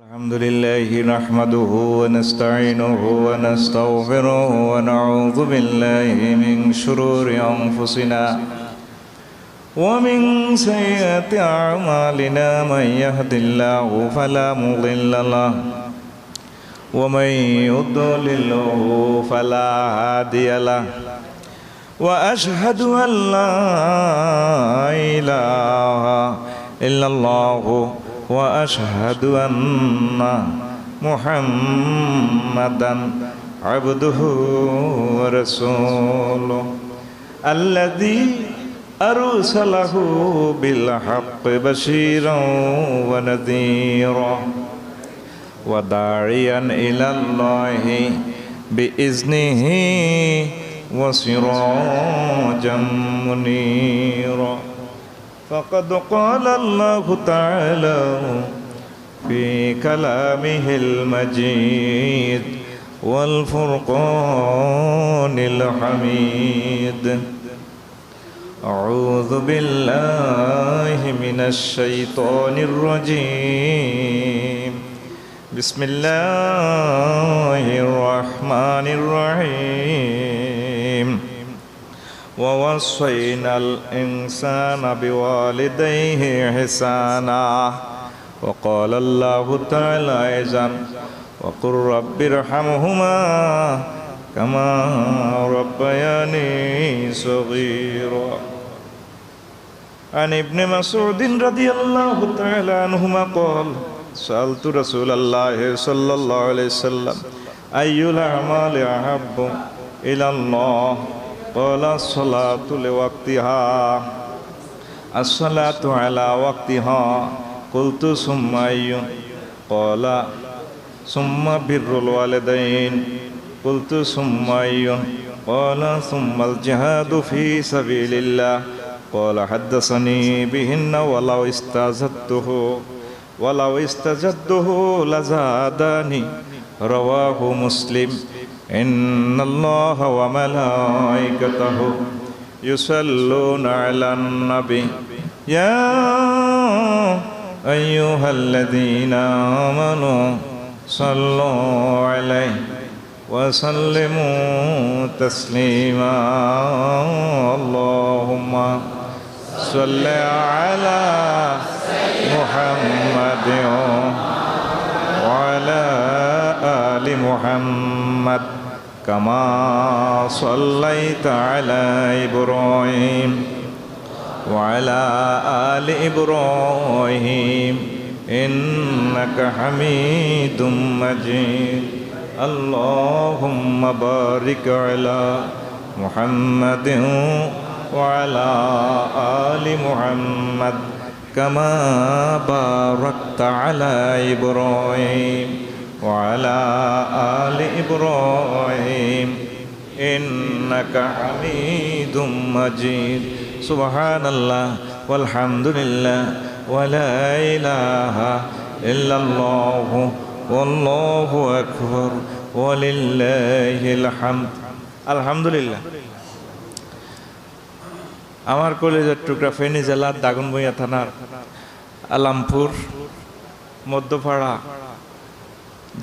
الحمد لله نحمده ونستعينه ونستغفره ونعوذ بالله من شرور أنفسنا ومن سيئات أعمالنا من يهد الله فلا مضل له ومن يضلله فلا هادي له وأشهد أن لا إله إلا الله وأشهد أن محمدًا عبده ورسوله الذي أرسله بالحق بشيرا ونذيرا وداعيا إلى الله بإذنه وسراجا منيرا فقد قال الله تعالى في كلامه المجيد والفرقان الحميد أعوذ بالله من الشيطان الرجيم بسم الله الرحمن الرحيم ووصينا الإنسان بوالديه إحسانا وقال الله تعالى أيضا وقل رب ارحمهما كما ربياني صغيرا عن ابن مسعود رضي الله تعالى عنهما قال سألت رسول الله صلى الله عليه وسلم أي الأعمال أحب إلى الله قال الصلاة لوقتها الصلاة على وقتها قلت ثم أي قال ثم بر الوالدين قلت ثم أي قال ثم الجهاد في سبيل الله قال حدثني بهن ولو استزدته لزادني رواه مسلم إن الله وملائكته يصلون على النبي يا أيها الذين آمنوا صلوا عليه وسلموا تسليما اللهم صل على محمد وعلى آل محمد كما صليت على إبراهيم وعلى آل إبراهيم إنك حميد مجيد اللهم بارك على محمد وعلى آل محمد كما باركت على إبراهيم وعلى آل إبراهيم إنك حميد مجيد سبحان الله والحمد لله ولا إله إلا الله والله أكبر ولله الحمد الحمد لله আমার কলেজের টুকরা ফেনী জেলার দাগনভূঞা থানার আলামপুর মধ্যপাড়া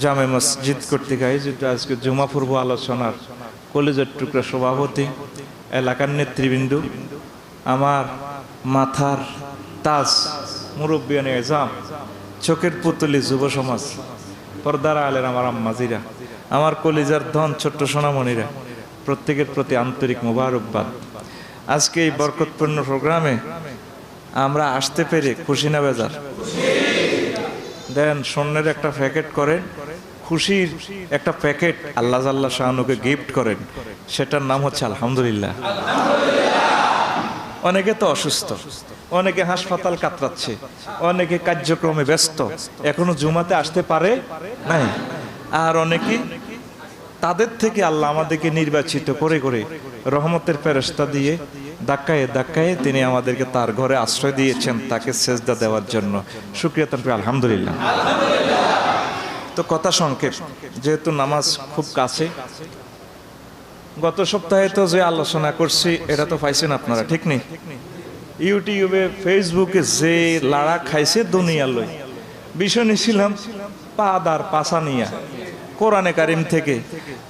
জামে মসজিদ কর্তৃক আয়োজিত আজকে জুমা পূর্ব আলোচনার কলেজের টুকরা সভাপতি এলাকার নেতৃবৃন্দ আমার মাথার তাজ মুরব্বিয়ানে এজাম চোখের পুতুলি যুব সমাজ পর্দার আলের আমার আম্মাজিরা আমার কলিজার ধন ছোট্ট সোনামণিরা প্রত্যেকের প্রতি আন্তরিক মোবারকবাদ। আজকে এই বরকতপূর্ণ প্রোগ্রামে আমরা আসতে পেরে খুশি না বেজার? দেন স্বর্ণের একটা প্যাকেট করেন, খুশির একটা প্যাকেট আল্লাহ জাল্লা শাহানুকে গিফট করেন, সেটার নাম হচ্ছে আলহামদুলিল্লাহ। অনেকে তো অসুস্থ, অনেকে হাসপাতাল কাতরাচ্ছে, অনেকে কার্যক্রমে ব্যস্ত, এখনো জুমাতে আসতে পারে নাই। আর অনেকে তাদের থেকে আল্লাহ আমাদেরকে নির্বাচিত করে করে রহমতের ফেরেশতা দিয়ে ধাক্কায় ধাক্কায় তিনি আমাদেরকে তার ঘরে আশ্রয় দিয়েছেন তাকে সেজদা দেওয়ার জন্য। শুকরিয়া তানফি আলহামদুলিল্লাহ। তো কথা সংক্ষেপ, যেহেতু নামাজ খুব কাছে, গত সপ্তাহে তো যে আলোচনা করছি এটা তো পাইছেন আপনারা, ঠিক নেই? ইউটিউবে ফেসবুকে যে লাড়া খাইছে দুনিয়া লই বিষয় নিয়েছিলাম পাদার পাসানিয়া কোরআনে কারিম থেকে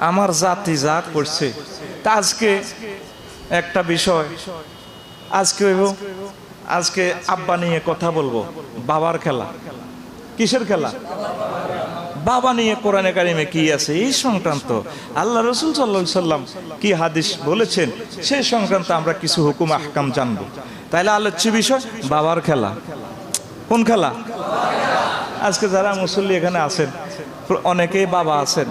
আমার জাতি যা করছে তা আজকে একটা বিষয় আজকে আব্বা নিয়ে কথা বলবো। বাবার খেলা, কিসের খেলা? বাবা নিয়ে কোরআনে কারিমে কি আছে এই সংক্রান্ত, আল্লাহ রাসূল সাল্লাল্লাহু আলাইহি সাল্লাম কি হাদিস বলেছেন সেই সংক্রান্ত আমরা কিছু হুকুম আহকাম জানবো। তাইলে আলোচ্য বিষয় বাবার খেলা। কোন খেলা? আজকে যারা মুসল্লি এখানে আছেন অনেকেই বাবা আছেন,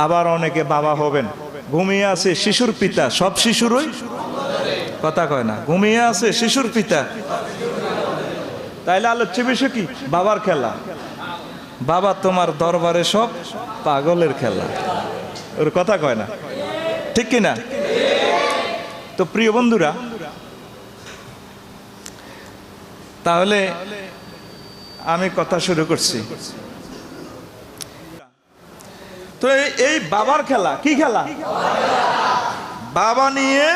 আবার অনেকে বাবা হবেন। ঘুমিয়ে আছে শিশুর পিতা, সব শিশুরই কথা কয় না, ঘুমিয়ে আছে শিশুর পিতা। তাইলে আলোচ্য বিষয় কি? বাবার খেলা। বাবা তোমার দরবারে সব পাগলের খেলা, ওর কথা কয় না, ঠিক কিনা? তো প্রিয় বন্ধুরা, তাহলে আমি কথা শুরু করছি। তো এই বাবার খেলা কি খেলা? বাবা নিয়ে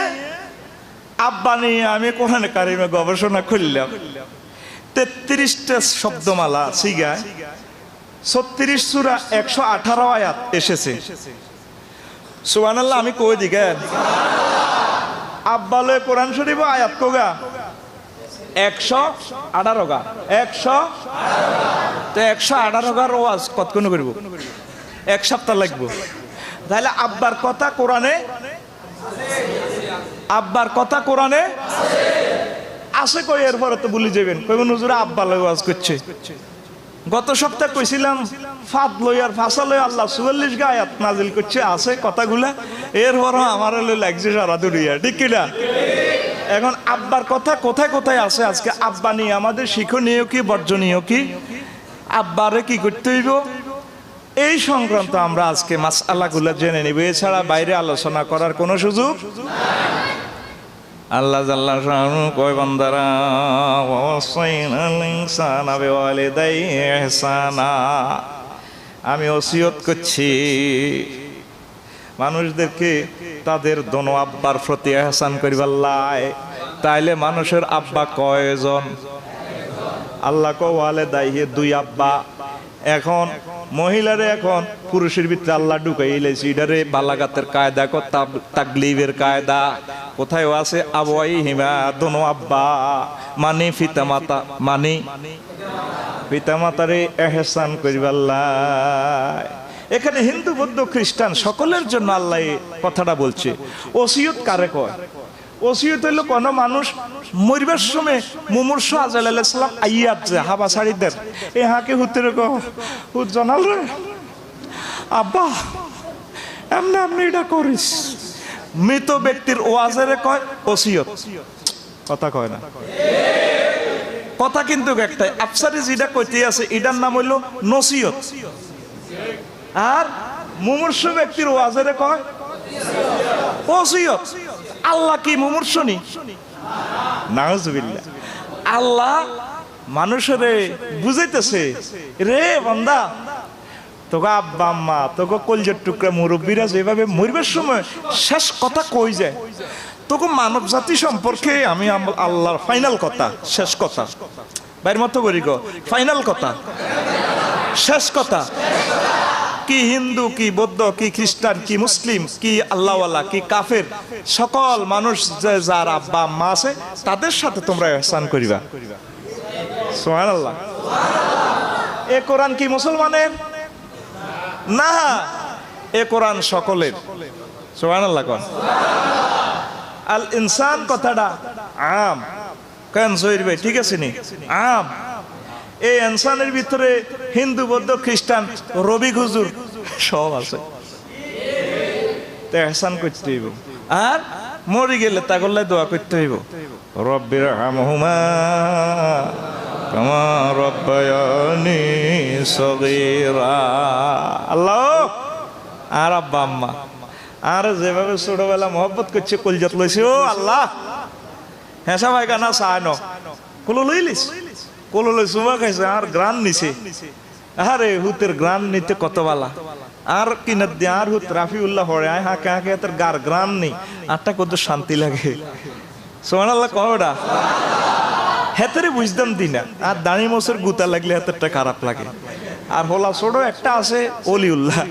আব্বা নিয়ে আমি কোরআনে কারিমে গবেষণা করলাম। 33টা শব্দমালা সিগায় 36 সূরা 118 আয়াত এসেছে। সুবহানাল্লাহ, আমি কই দিগেন আব্বা লয় কোরআন শরীফ আয়াত কোগা 118 গা 118 তো 118 গার ওয়াজ কতক্ষণ করব? এক সপ্তাহ লাগবে। তাহলে আব্বার কথা কোরআনে, আব্বার কথা কোরআনে আছে কই? এরপরে তো ভুলে যাবেন, কইবেন হুজুর আব্বা লয় ওয়াজ করছে। গত সপ্তাহে কইছিলাম ফাদ লই আর ফাসা লই আল্লাহ 44 গা আয়াত নাজিল করছে, আছে কথাগুলা। এরপরও আমার লই লাগছে সারা দুনিয়া, ঠিক কিনা? এখন আব্বার কথা কোথায় কোথায় আছে? আজকে আব্বা নিয়ে আমাদের শিক্ষণীয় কি বর্জনীয় কি, আব্বারে কি করতে হইব এই সংক্রান্ত আমরা আজকে মাসআলাগুলো জেনে নিব। এছাড়া বাইরে আলোচনা করার কোনো সুযোগ আল্লাহ জাল্লা শাআনু কয় বান্দারা ওয়াসাইনাল ইনসানা বিওয়ালিদাইহি ইহসানা, আমি ওসিয়ত করছি মানুষদেরকে তাদের দোনো আব্বার প্রতি ইহসান করিবার লাই। তাইলে মানুষের আব্বা কয়জন? আল্লাহ কয় ওয়ালিদাইহি, দুই আব্বা। এখন মহিলারে এখন পুরুষের ভিতরে আল্লাহ ঢুকাই লাইছে, এটারে বালাগাতের কায়দা তাকলিবের কায়দা কোথায় আছে? আবওয়াই হিমা, দোনো আব্বা মানে পিতামাতা, মানে পিতামাতারে ইহসান করিবাল্লাহ। এখানে হিন্দু বৌদ্ধ খ্রিস্টান সকলের জন্য আল্লাহ এই কথাটা বলছে। ওসিয়ত কারে কয়? ওসিয়ত হইল কোন মানুষ মরিবার সময় মুমূর্ষু আজরাইল আলাইহিস সালাম আইয়াত যে হাবা ছাড়ি দেন, এ হাকে হুতের হুত জানাল রে আব্বা এমনি এমনি এটা করিস। মৃত ব্যক্তির ওয়াজেরে কয় ওসিয়ত, কথা কয় না। কথা কিন্তু একটাই, আফসারি যেটা কইতে আছে এটার নাম হইল নসিয়ত। আর মুমূর্ষু ব্যক্তির ওয়াজেরে কয় ওসিয়ত। আল্লাহ কি মুমূর্ষনি? নাউজুবিল্লাহ। আল্লাহ মানুষের বুঝাইতেছে, রে বান্দা তোকে আব্বা আম্মা তোকে কলজের টুকরা মুরব্বীরা যেভাবে মরবার সময় শেষ কথা কই যায়, তোকে মানব জাতি সম্পর্কে আমি আল্লাহর ফাইনাল কথা, শেষ কথা বাইর মতো করি গো, ফাইনাল কথা, শেষ কথা। কি হিন্দু, কি বৌদ্ধ, কি খ্রিস্টান, কি মুসলিম, কি আল্লাহওয়ালা, কি কাফের, সকল মানুষ যার আব্বা আম্মা আছে তাদের সাথে তোমরা ইহসান করিবা। সুবহানাল্লাহ। এ কোরআন কি মুসলমানের না? এ কোরআন সকলের। সুবহানাল্লাহ। কোন আল ইনসান কথাটা আম কেন জহির ভাই? ঠিক আছে নি? আম। এই ইনসানের ভিতরে হিন্দু বৌদ্ধ খ্রিস্টান রবি হুজুর সব আছে। ইহসান করতে হইব, আর মরে গেলে তাগল্লায় দোয়া করতে হইব, রব্বির হামহুমা কামা রব্বায়ানি সগীরা। আল্লাহ আর আব্বা আম্মা আর যেভাবে ছোটবেলা মহব্বত করছে কলজাত লইছে, ও আল্লাহ হেসা ভাই গানা চায় ন কলো লইলিস, কলো লই সুমা খাইছে আর গ্রান নিছে। আরে হুতের গ্রান নিতে কত বালা, আর কিনার দিয়ে আর হুত রাফিউল্লাহ হরে আয় হাঁকে হাঁকে তোর গার গ্রান নেই, আরটা কত শান্তি লাগে। সুবহানাল্লাহ। কহটা হেতারে বুঝতাম দিনা, আর দাঁড়ি মোসের গুতা লাগলে হেতারটা খারাপ লাগে। আর হোলা ছোট একটা আছে অলিউল্লাহ,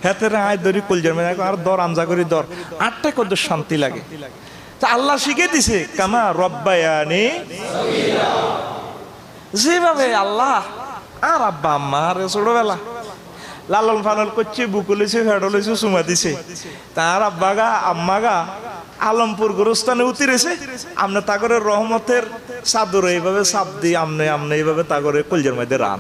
হেতের আয় দরি কলজার মেয়ে আর দর আঞ্জা করি দর, আটটা কত শান্তি লাগে। তা আল্লাহ শিখে দিছে কামা রব্বায়ানি, যেভাবে আল্লাহ আর আব্বা আম্মা আর ছোটবেলা লালন ফালন করছে, বুকুলেছে, ফেডলেছে, চুমা দিছে। তার আব্বা গা আম্মা গা আলমপুর গোরস্থানে উতিরেছে, আমনে তাগরে রহমতের চাদর এইভাবে চাপ দিই, আমনে আমনে এইভাবে তাগরে কলজের মধ্যে রান,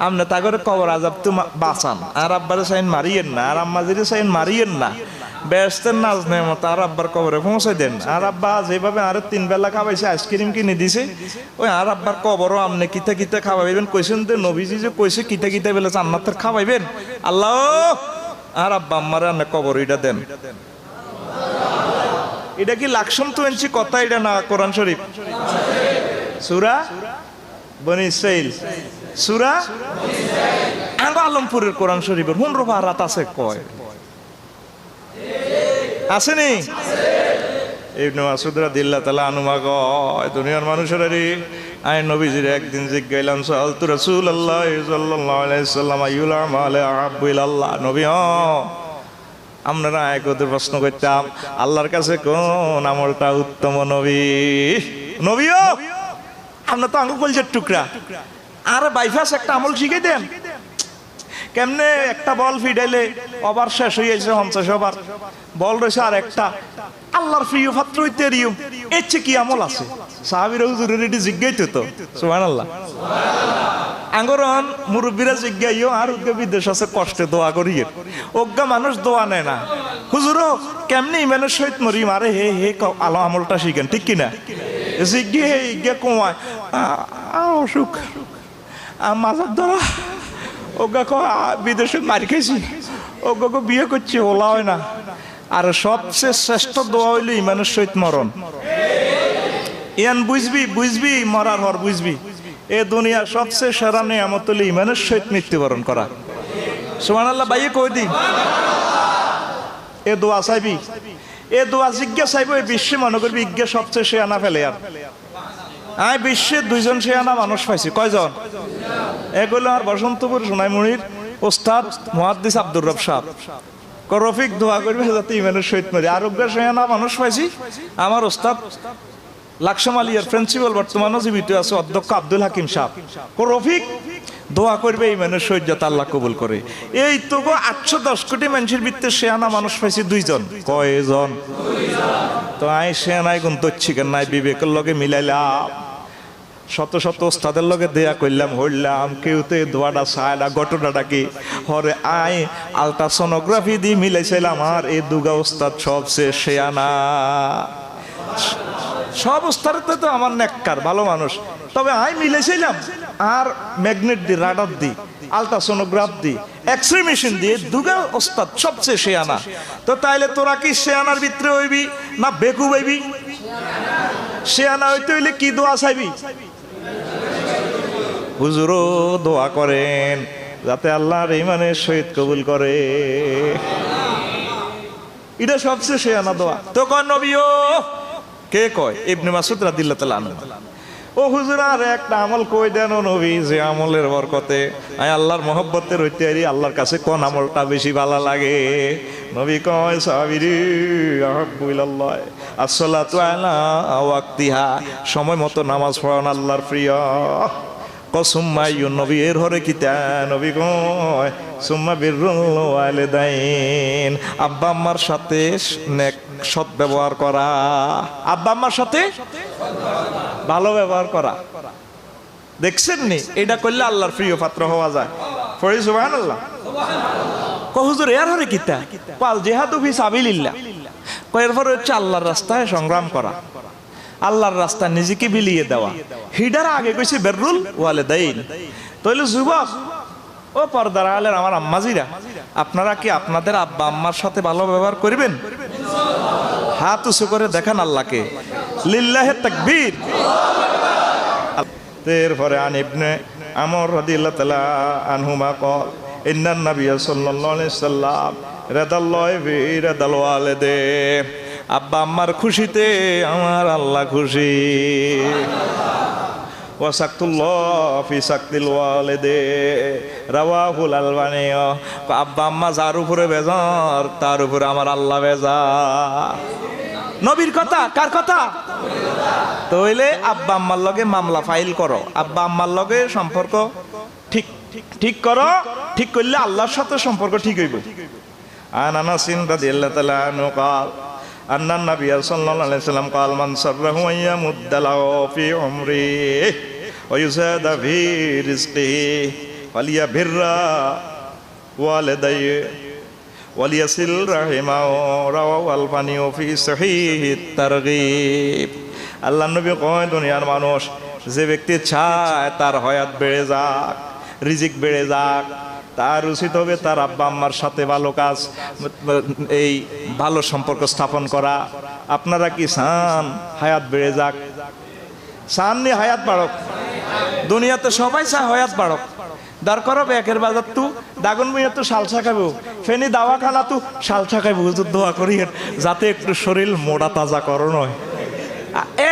আমনে তাগরে কবর আজাব তো বাঁচান। আর আব্বারে সাইন মারিয়েন না, আর আম্মাজিরে সাইন মারিয়েন না, ব্যস্তের নাজ নেমত আর আব্বার কবরে পৌঁছাই দেন। আর আব্বা যেভাবে আরে 3 বেলা খাওয়াইছে, আইসক্রিম কিনে দিছে, ওই আর আব্বার কবরও আমনে কিতা কিতা খাওয়াইবেন কইছেন তো নবীজি যে কইছে কিতা কিতা বেলা জান্নাতের খাওয়াইবেন আল্লাহ। আর আব্বা আম্মারে আনে কবর এটা দেন। এটা কি লাকসম তো এনছি কথা, এটা না কোরআন শরীফ? সূরা বনি ইসরাইল, সূরা আলমপুরের কোরআন শরীফের 15 পারাত আছে, কয় আসেনি? ইবনে মাসউদ রাদিয়াল্লাহু তাআলা আনহু কয় দুনিয়ার মানুষেরা রে, আই নবীজির একদিন জিজ্ঞাইলাম সালতু রাসূলুল্লাহ সাল্লাল্লাহু আলাইহি ওয়াসাল্লাম আইয়ুল আমালি আহাব্বু ইলাল্লাহ, নবী আপনারা একদের প্রশ্ন করতাম আল্লাহর কাছে কোন আমলটা উত্তম? নবীও আপনার তো আঙ্গুল কলজের টুকরা, আর বাইফাস একটা আমল শিখে দেন। কেমনে একটা বল ফিডাইলে ওভার শেষ হয়ে যাচ্ছে 50 ওভার, বল রয়েছে আর একটা, আল্লাহর প্রিয় পাত্র হইতে রিও, এর চেয়ে কি আমল আছে? সাহাবীরা হুজুরের এটি জিজ্ঞাইতো তো, সুবহানাল্লাহ। আঙ্গরন মুরব্বীরা জিজ্ঞাইও আর উদ্গে বিদেশ আছে কষ্টে দোয়া করিয়ে, অজ্ঞা মানুষ দোয়া নেয় না। হুজুরও কেমনি ইমানের সহিত মরি মারে হে হে আলো আমলটা শিখেন, ঠিক কিনা? জিজ্ঞে হে ইজ্ঞে কমায় অসুখ মাজার ধরা, ওগা বিদেশে মারি খাইছি, ওগা বিয়ে করছে ওলা হয় না। আর সবচেয়ে শ্রেষ্ঠ দোয়া হইল ইমানের সহিত মরণ। ইয়ান বুঝবি মরার হর বুঝবি, এ দুনিয়ার সবচেয়ে সেরা নিয়ামত হইল ইমানের সহিত মৃত্যুবরণ করা। সুবহানাল্লাহ বাইয়ে কই দি এ দোয়া চাইবি, এ দোয়া জিজ্ঞা চাইব। এই বিশ্বে মনে করবি ইজ্ঞা সবচেয়ে শেয়ানা ফেলে। আর আমি বিশ্বে 2 জন শেয়ানা মানুষ পাইছি, কয়জন? এগুলো আর বসন্তপুর সোনাইমুড়ির ওস্তাদ মুহাদ্দিস আব্দুর রব সাহেব রফিক দোয়া করবে যাতে ইমানের সহিত মরি। আরোগ্য শেয়ানা মানুষ পাইছি আমার ওস্তাদ লাকসাম আলিয়ার প্রিন্সিপাল, বর্তমানে জীবিত আছে অধ্যক্ষ আব্দুল হাকিম সাহেব রফিক দোয়া করবে ইমানের সহিত যাতে আল্লাহ কবুল করে। এই তো 810 কোটি মানুষের ভিতরে শেয়ানা মানুষ পাইছি 2 জন। কয়জন? তো আই শেয়ানাই গুণ তচ্ছিকেন নাই, বিবেকের লগে মিলাইলাম, শত শত ওস্তাদের লগে দেয়া করলাম, হইলাম, কেউতে দোয়াটা চায় না। ঘটনাটা কি হরে আই আলট্রাসোনোগ্রাফি দিয়ে মিলাইছিলাম, আর এই দুগা ওস্তাদ সবচেয়ে শেয়ানা। সব ওস্তাদতে তো আমার নেককার ভালো মানুষ, তবে আই মিলাইছিলাম আর ম্যাগনেট দি, রাডার দি, আলট্রাসোনোগ্রাফ দি, এক্সরে মেশিন দিয়ে দুগা ওস্তাদ সবচেয়ে শেয়ানা। তো তাইলে তোরা কি শেয়ানার ভিতরে হইবি না বেকু হইবি? শেয়ানা হইতে হইলে কি দোয়া চাইবি? হুজুরও দোয়া করেন যাতে আল্লাহর ইমানের সহিত কবুল করে, এটা সবচেয়ে শেয়ানা দোয়া। তো কয় নবীও কে কয়? ইবনে মাসউদ রাদিয়াল্লাহু তাআলা আনহু। ও হুজুর আর একটা আমল কই দেন ও নবী, যে আমলের বরকতে আয় আল্লাহর মহব্বতের হইতে আরি আল্লাহর কাছে কোন আমলটা বেশি ভালো লাগে? নবী কয় সাহাবীরে আহাব্বু ইলাল্লাহ আসসালাতু আলা ওয়াক্তিহা, সময় মতো নামাজ পড়ানো আল্লাহর প্রিয়। কসুম্মা ইউ নবী এর হরে কিতা? নবী কয় সুম্মা বিররুল ওয়ালিদাইন, আব্বা আম্মার সাথে নেক সৎ ব্যবহার করা, আব্বা আম্মার সাথে ভালো ব্যবহার করা। দেখছেন নি এটা করলে আল্লাহর প্রিয় পাত্র হওয়া যায়। পড়ি সুবহানাল্লাহ। হুজুর এর হরে কিতা? পাল জিহাদু ফি সাবিলিল্লাহ। এরপরে হচ্ছে আল্লাহর রাস্তায় সংগ্রাম করা, আল্লাহর রাস্তায় নিজেকে বিলিয়ে দেওয়া। হিডার আগে কইছে বিররুল ওয়ালিদাইন। তাহলে যুবক ও পর্দার আলের আমার আম্মাজিরা, আপনারা কি আপনাদের আব্বা আম্মার সাথে ভালো ব্যবহার করবেন? হাত উঁচু করে দেখান আল্লাহকে, লিল্লাহে তাকবীর। এরপরে আন ইবনে আমর রাদিয়াল্লাহু তাআলা আনহুমা ক্বাল ইন্নান নাবিয়্য সাল্লাল্লাহু আলাইহি ওয়াসাল্লাম রাদাল্লাহু ফি রাদাল ওয়ালিদাইন, আব্বা আম্মার খুশিতে আমার আল্লাহ খুশি। ওয়া সাকতুল্লাহ ফি সাকতিল ওয়ালিদে রাওয়াহুল আলবানী। আব্বা আম্মা যার উপরে বেজার তার উপরে আমার আল্লাহ বেজার। নবীর কথা, কার কথা? তাইলে আব্বা আম্মার লগে মামলা ফাইল করো, আব্বা আম্মার লগে সম্পর্ক ঠিক ঠিক করো, ঠিক করলে আল্লাহর সাথে সম্পর্ক ঠিক হইব। আন আনাস রাদিয়াল্লাহু তাআলা আনহু قال أن النبي صلى الله عليه وسلم قال من سره أن يمد له في عمره ويزاد في رزقه فليبر والديه وليصل رحمه رواه البخاري في صحيح الترغيب। আল্লাহর নবী কয় দুনিয়ার মানুষ যে ব্যক্তি চায় তার হায়াত বেড়ে যাক, রিজিক বেড়ে যাক, তার উচিত হবে তার আব্বা আম্মার সাথে ভালো কাজ, এই ভালো সম্পর্ক স্থাপন করা। আপনারা কি চান হায়াত বেড়ে যাক? চান নি হায়াত বাড়ক? দুনিয়াতে সবাই চায় হায়াত বাড়ক। দরকার হবে একের বাজার তু দাগন বইয়া তো শালসা খাবো, ফেনি দাওয়া খানা তু শালসা খাইব, হুজুর দোয়া করি যাতে একটু শরীর মোটা তাজা করণ হয়।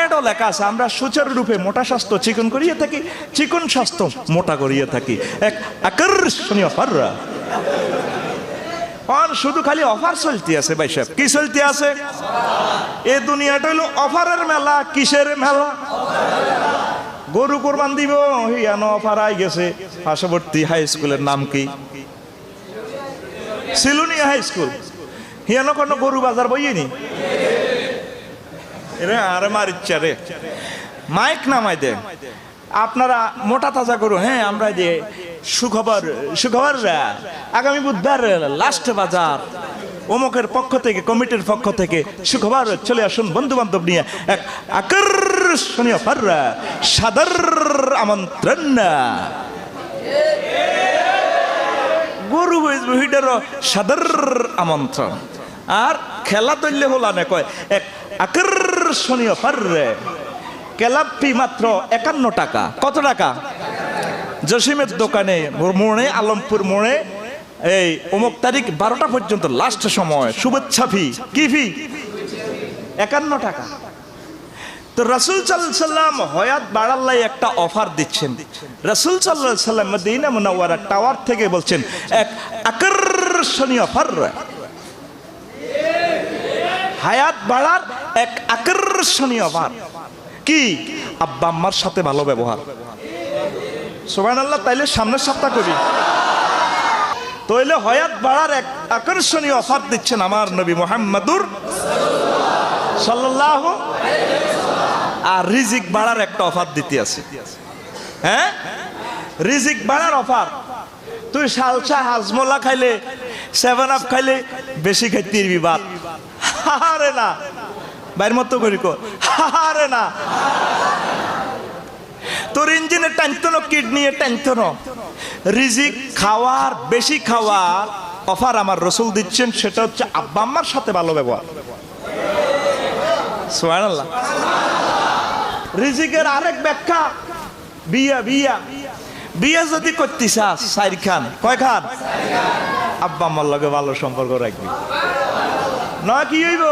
এডও লেখা আছে আমরা সুচারুরূপে মোটা স্বাস্থ্য চিকন করিয়ে থাকি, চিকন স্বাস্থ্য মোটা করিয়ে থাকি। এক আকর্ষণীয় অফাররা শুধু খালি অফার চলতে আছে ভাই সাহেব। কি চলতে আছে? এই দুনিয়াটা হলো অফারের মেলা। কিসের মেলা? গরু কোরবান দিব, হিয়ানো অফার আই গেছে। পার্শ্ববর্তী হাই স্কুলের নাম কি? Silonia high school. হিয়ানো কোনো গরু বাজার বইয়েনি আরে মারিচ্ছা রে, মাইক নামাই দে। আপনারা মোটা তাজা করুন। হ্যাঁ আমরা যে সুখবর আগামী বুধবার লাস্ট বাজার অমুকের পক্ষ থেকে, কমিটির পক্ষ থেকে সুখবর, চলে আসুন বন্ধু বান্ধব নিয়ে এক আকর্ষণীয় সাদর আমন্ত্রণ। গরু হিডেরও সাদর আমন্ত্রণ। আর খেলা তৈলে হলা না কয় এক আকর্ষণীয় কেলাপি মাত্র 51 টাকা। কত টাকা? জসিমের দোকানে মোড়ে, আলমপুর মোড়ে এই অমুক তারিখ 12টা পর্যন্ত লাস্ট সময় শুভেচ্ছা ফি। কি ফি? 51 টাকা। তো রাসূল সাল্লাল্লাহু আলাইহি সাল্লাম হায়াত বাড়াল্লাই একটা অফার দিচ্ছেন। রাসূল সাল্লাল্লাহু আলাইহি সাল্লাম মদিনা মুনাওয়ারা টাওয়ার থেকে বলছেন এক আকর্ষণীয় অফার, হায়াত বাড়ার এক আকর্ষণীয় অফার। কি? আব্বা আম্মার সাথে ভালো ব্যবহার। সুবহানাল্লাহ। তাইলে সামনের সপ্তাহ করি তাইলে হায়াত বাড়ার এক আকর্ষণীয় অফার দিচ্ছেন আমার নবী মুহাম্মদুর সাল্লাল্লাহু আলাইহি ওয়াসাল্লাম। আর রিজিক বাড়ার একটা অফার দিতে আছে। হ্যাঁ, রিজিক বাড়ার অফার। তুই সালসা হাজমোলা খাইলে, 7 আপ খাইলে বেশি খাইতে বিবাদ। আরে না বাইর মতো করি কো, আরে না তোর ইঞ্জিনে টানতো না, কিডনি টানতো না। রিজিক খাওয়ার, বেশি খাওয়ার অফার আমার রাসূল দিচ্ছেন। সেটা হচ্ছে আব্বা আম্মার সাথে ভালো ব্যবহার। সুবহানাল্লাহ। রিজিকের আরেক ব্যাখ্যা বিয়া। বিয়া বিয়া যদি করতে চাস 4 খান, কয় খান? আব্বা আম্মার লগে ভালো সম্পর্ক রাখবি। নয় কি হইব?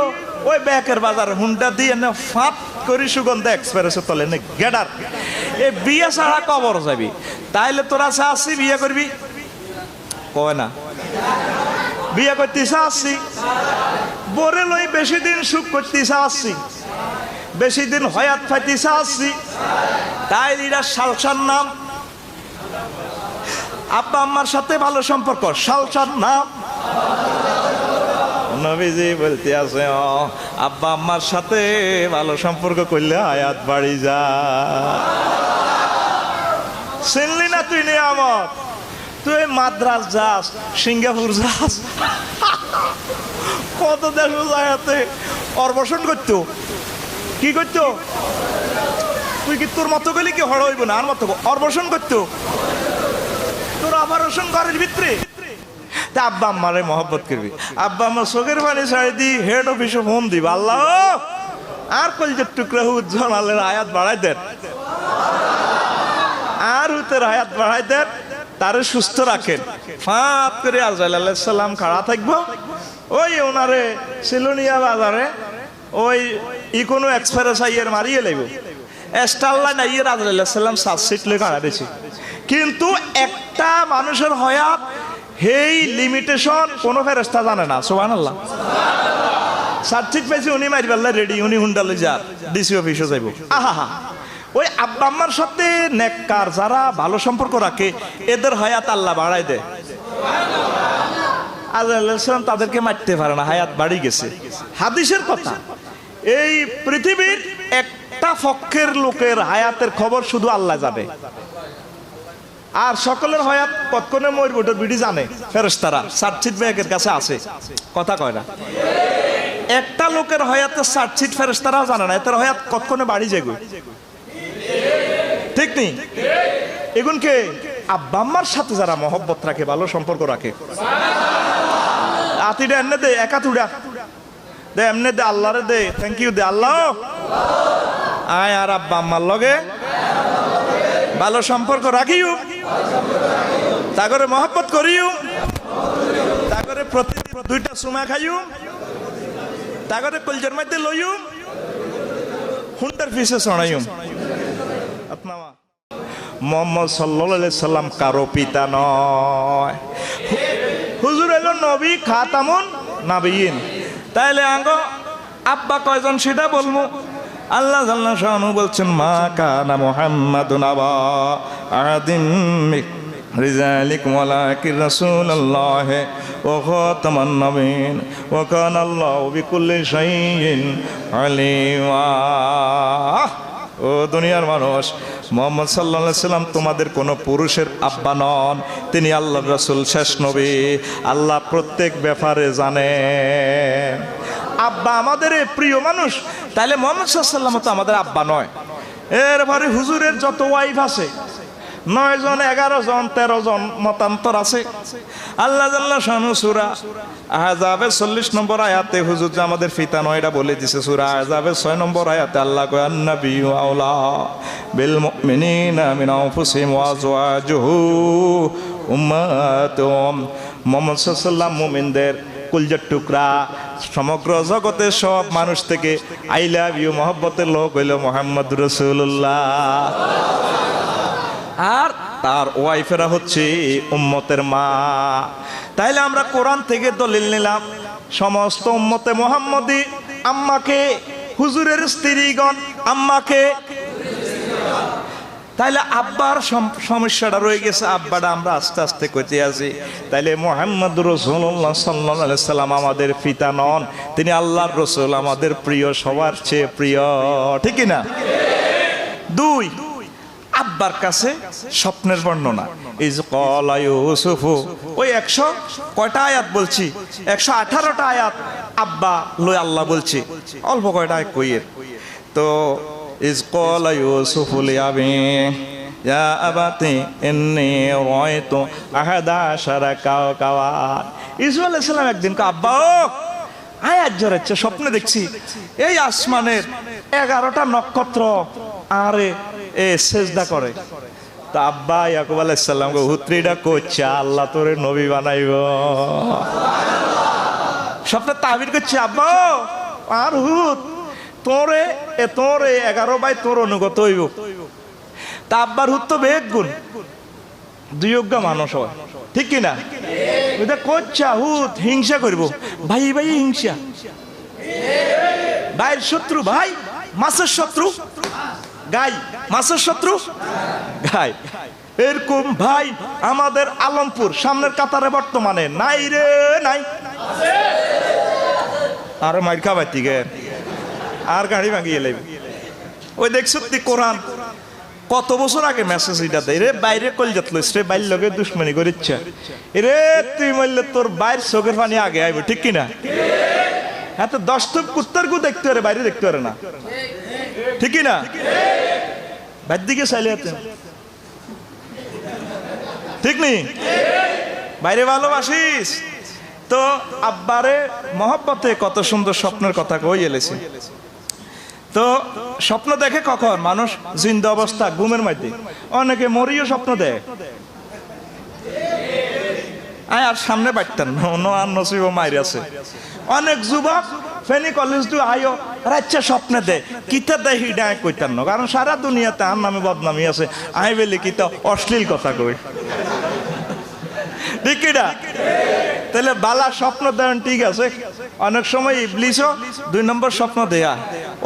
ওই ব্যাকের বাজার হুন্ডা দিয়ে না ফাট করি সুগন্ধ এক্সপ্রেসে তলে না গেডার। এই বিয়ে ছাড়া কবর যাবি। তাইলে তোরা চাচ্ছি বিয়ে করবি? কয় না। বিয়ে করতে চাচ্ছি, বরে লই বেশি দিন সুখ করতে চাচ্ছি, বেশি দিন হায়াত পাইতে চাচ্ছি। তাই এরা সালসার নাম। আব্বা আম্মার সাথে ভালো সম্পর্ক সালসার নাম। নবীজি বলতে আছে আব্বা আম্মার সাথে ভালো সম্পর্ক করলে হায়াত বাড়ি যায়। চিনলি না তুই নিয়ামত? তুই মাদ্রাস যাস, সিঙ্গাপুর যাস, কত দেশ জায়গাতে অর্বসন করতো। কি করতো? তুই কি তোর মতো গেলে কি হড় হইব না? আর মতো অর্বসন করতো। তোর অপারেশন ঘরের ভিতরে। তা আব্বা আম্মারে মহব্বত করবি। আব্বা আম্মা চোখের পানি ছাড়ি দি হেড অফিসে ফোন দিবা, আল্লাহ আর কলজের টুকরা উজ্জ্বল আলের আয়াত বাড়াই দেন, আর হুতের আয়াত বাড়াই দেন, তারে সুস্থ রাখেন। ফাঁপ করে আজরাইল আলাইহিস সালাম খাড়া থাকবো ওই ওনারে সিলুনিয়া বাজারে ওই ইকোনো এক্সপ্রেস আইয়ের মারিয়ে লাইব। এস্টাল্লা নাই রাজুল্লাহাম সাবসিট লে কাড়া দিয়েছে, কিন্তু একটা মানুষের হয়াত সেই লিমিটেশন কোন ফেরেশতা জানে না। সুবহানাল্লাহ। সাবসিট পাইছে উনি মারিবাল্লা রেডি, উনি হুন্ডালে যার ডিসি অফিসে যাইব। আহা, ওই আব্বা আম্মার সাথে নেককার যারা ভালো সম্পর্ক রাখে এদের হায়াত আল্লাহ বাড়াই দেয়। আল্লাহ তাদেরকে মারতে পারে না, হায়াত বাড়ি গেছে। হাদিসের কথা, এই পৃথিবীর একটা পক্ষের লোকের হায়াতের খবর শুধু আল্লাহ জানে, আর সকলের হায়াত কতক্ষণে মরবটের বিডি জানে ফেরেশতারা, সার্চিট ব্যাগের কাছে আছে। কথা কয় না, একটা লোকের হায়াতের সার্চিট ফেরেশতারাও জানে না, এদের হায়াত কতক্ষণে বাড়ি যাবে, ঠিক নেই? এগুনকে আব্বা আম্মার সাথে যারা মহব্বত রাখে, ভালো সম্পর্ক রাখে, আতিটা এমনে দে, একা তুড়া দে, এমনে দে, আল্লাহরে দে, থ্যাংক ইউ দে, আল্লাহ আয়, আর আব্বা আম্মার লগে ভালো সম্পর্ক রাখিও, তাগরে মহব্বত করিও, তাগরে প্রতিদিন দুইটা সুমা খাইও, তাগরে কলজের মধ্যে লইও, হুন্ডার পিছে চড়াইও। মুহাম্মদ সাল্লাল্লাহু আলাইহি সাল্লাম কারো পিতা নয়, হুজুর এলো নবী, খাতামুন নাবিয়িন। তাইলে আঙ্গ আব্বা কয়জন সেটা বলবো। আল্লাহ জাল্লা শানু বলছেন, মা কানা মুহাম্মাদুন আবা আহাদিম মিন রিজালিকুম ওয়ালাকিন রাসূলুল্লাহ ওয়া খাতামান নাবিয়িন ওয়া কানা আল্লাহু বিকুল্লি শাইইন আলিমা। ও দুনিয়ার মানুষ, মুহাম্মদ সাল্লাল্লাহু আলাইহি সাল্লাম তোমাদের কোনো পুরুষের আব্বা নন, তিনি আল্লাহর রাসূল, শেষ নবী। আল্লাহ প্রত্যেক ব্যাপারে জানেন। আব্বা আমাদের প্রিয় মানুষ, তাহলে মুহাম্মদ সাল্লাল্লাহু আলাইহি সাল্লাম তো আমাদের আব্বা নয়। এরপরে হুজুরের যত ওয়াইফ আছে 9 জন, 11 জন, 13 জন মতান্তর আছে। আল্লাহ জাল্লা শানু সূরা আহজাবের 40 নম্বর আয়াতে হুজুর যে আমাদের পিতা নয় এটা বলে দিছে। সূরা আহজাবের 6 নম্বর আয়াতে আল্লাহ কয়, আন-নাবিয়্যু আওলা বিল মুমিনিনা মিন আনফুসিহিম ওয়া আজওয়াজুহু উম্মাতুহুম। মুহাম্মদ সাল্লাল্লাহু আলাইহি ওয়াসাল্লাম মুমিনদের কুলজার টুকরা, সমগ্র জগতের সব মানুষ থেকে আই লাভ ইউ মহব্বতের লোক হইল মুহাম্মদ রাসূলুল্লাহ। আর তার ওয়াইফেরা হচ্ছে উম্মতের মা। তাইলে আমরা কোরআন থেকে দলিল নিলাম, সমস্ত উম্মতে মুহাম্মদী আম্মাকে, হুজুরের স্ত্রীগণ আম্মাকে। তাইলে আব্বার সমস্যাটা রয়ে গেছে, আব্বাটা আমরা আস্তে আস্তে কইতে আছি। তাইলে মুহাম্মদ রাসূলুল্লাহ সাল্লাল্লাহু আলাইহি সাল্লাম আমাদের পিতা নন, তিনি আল্লাহর রাসূল, আমাদের প্রিয়, সবার চেয়ে প্রিয়, ঠিক কি না? 2, আব্বার কাছে স্বপ্নের বর্ণনা। ইজ ক্বালা ইউসুফ, ওই 100 কয়টা আয়াত বলছি, 118টা আয়াত আব্বা লই আল্লাহ বলছি, অল্প কয়টা কইয়ের। তো ইজ ক্বালা ইউসুফ লিআবি ইয়া আবাতি ইন্নী রাআইতু আহাদা আশারা কাওকাবান। ইউসুফ আলাইহিস সালাম একদিন কয়, আব্বা আয়াত জড়াচ্ছে, স্বপ্নে দেখছি এই আসমানের 11টা নক্ষত্র আরে এ সেজদা করে। তা আব্বা ইয়াকুব আলাইহিস সালাম কে হুত্রিটা করছে, আল্লাহ তোরে নবী বানাইব। স্বপ্নে তাবির করছে, আব্বা আর হুত তোরে 11 ভাই তোর অনুগত হইব। তা আব্বার হুত তো বেগ গুণ, দুয়োগ্য মানুষ হয়, ঠিক কিনা? এটা করছে হুত হিংসা করব, ভাই ভাই হিংসা, ভাইয়ের শত্রু ভাই, মাছের শত্রু গাই, মাছের শত্রু গাই। এরকম ভাই আমাদের আলমপুর সামনের কাতারে বর্তমানে নাই রে, নাই। আর মাইর খাবাইতি গে, আর গাড়ি ভাঙিয়ে লাইবে। ওই দেখছ তুই কোরআন কত বছর আগে মেসেজ এটা দেয়, রে বাইরে কলজাত লইস রে, বাইর লগে দুশ্মনী করিচ্ছা রে, তুই বললে তোর বাইর চোখের পানি আগে আইব, ঠিক কিনা? হ্যাঁ, তো 10 টোপ কুত্তার গু দেখতে পারে, বাইরে দেখতে পারে না, ঠিক কিনা? বাইর দিকে চাইলে ঠিক নেই, বাইরে ভালোবাসিস। তো আব্বারে মহব্বতে কত সুন্দর স্বপ্নের কথা কই এলেছে। তো স্বপ্ন দেখে কখন মানুষ? জিন্দা অবস্থা, ঘুমের মধ্যে। অনেকে মরিও স্বপ্ন দেয়। আর সামনে বাড়তেন নসিব মাইর আছে। অনেক যুবক ফেনী কলেজ আইও আর আচ্ছা স্বপ্নে দে কিতা দেয় হিডা কইতাম না, কারণ সারা দুনিয়াতে আর নামে বদনামি আছে, আই বলে কিতা অশ্লীল কথা কই, ঠিক কিনা? তাহলে বালা স্বপ্ন দেন ঠিক আছে, অনেক সময় ইবলিসও 2 নম্বর স্বপ্ন দেয়া,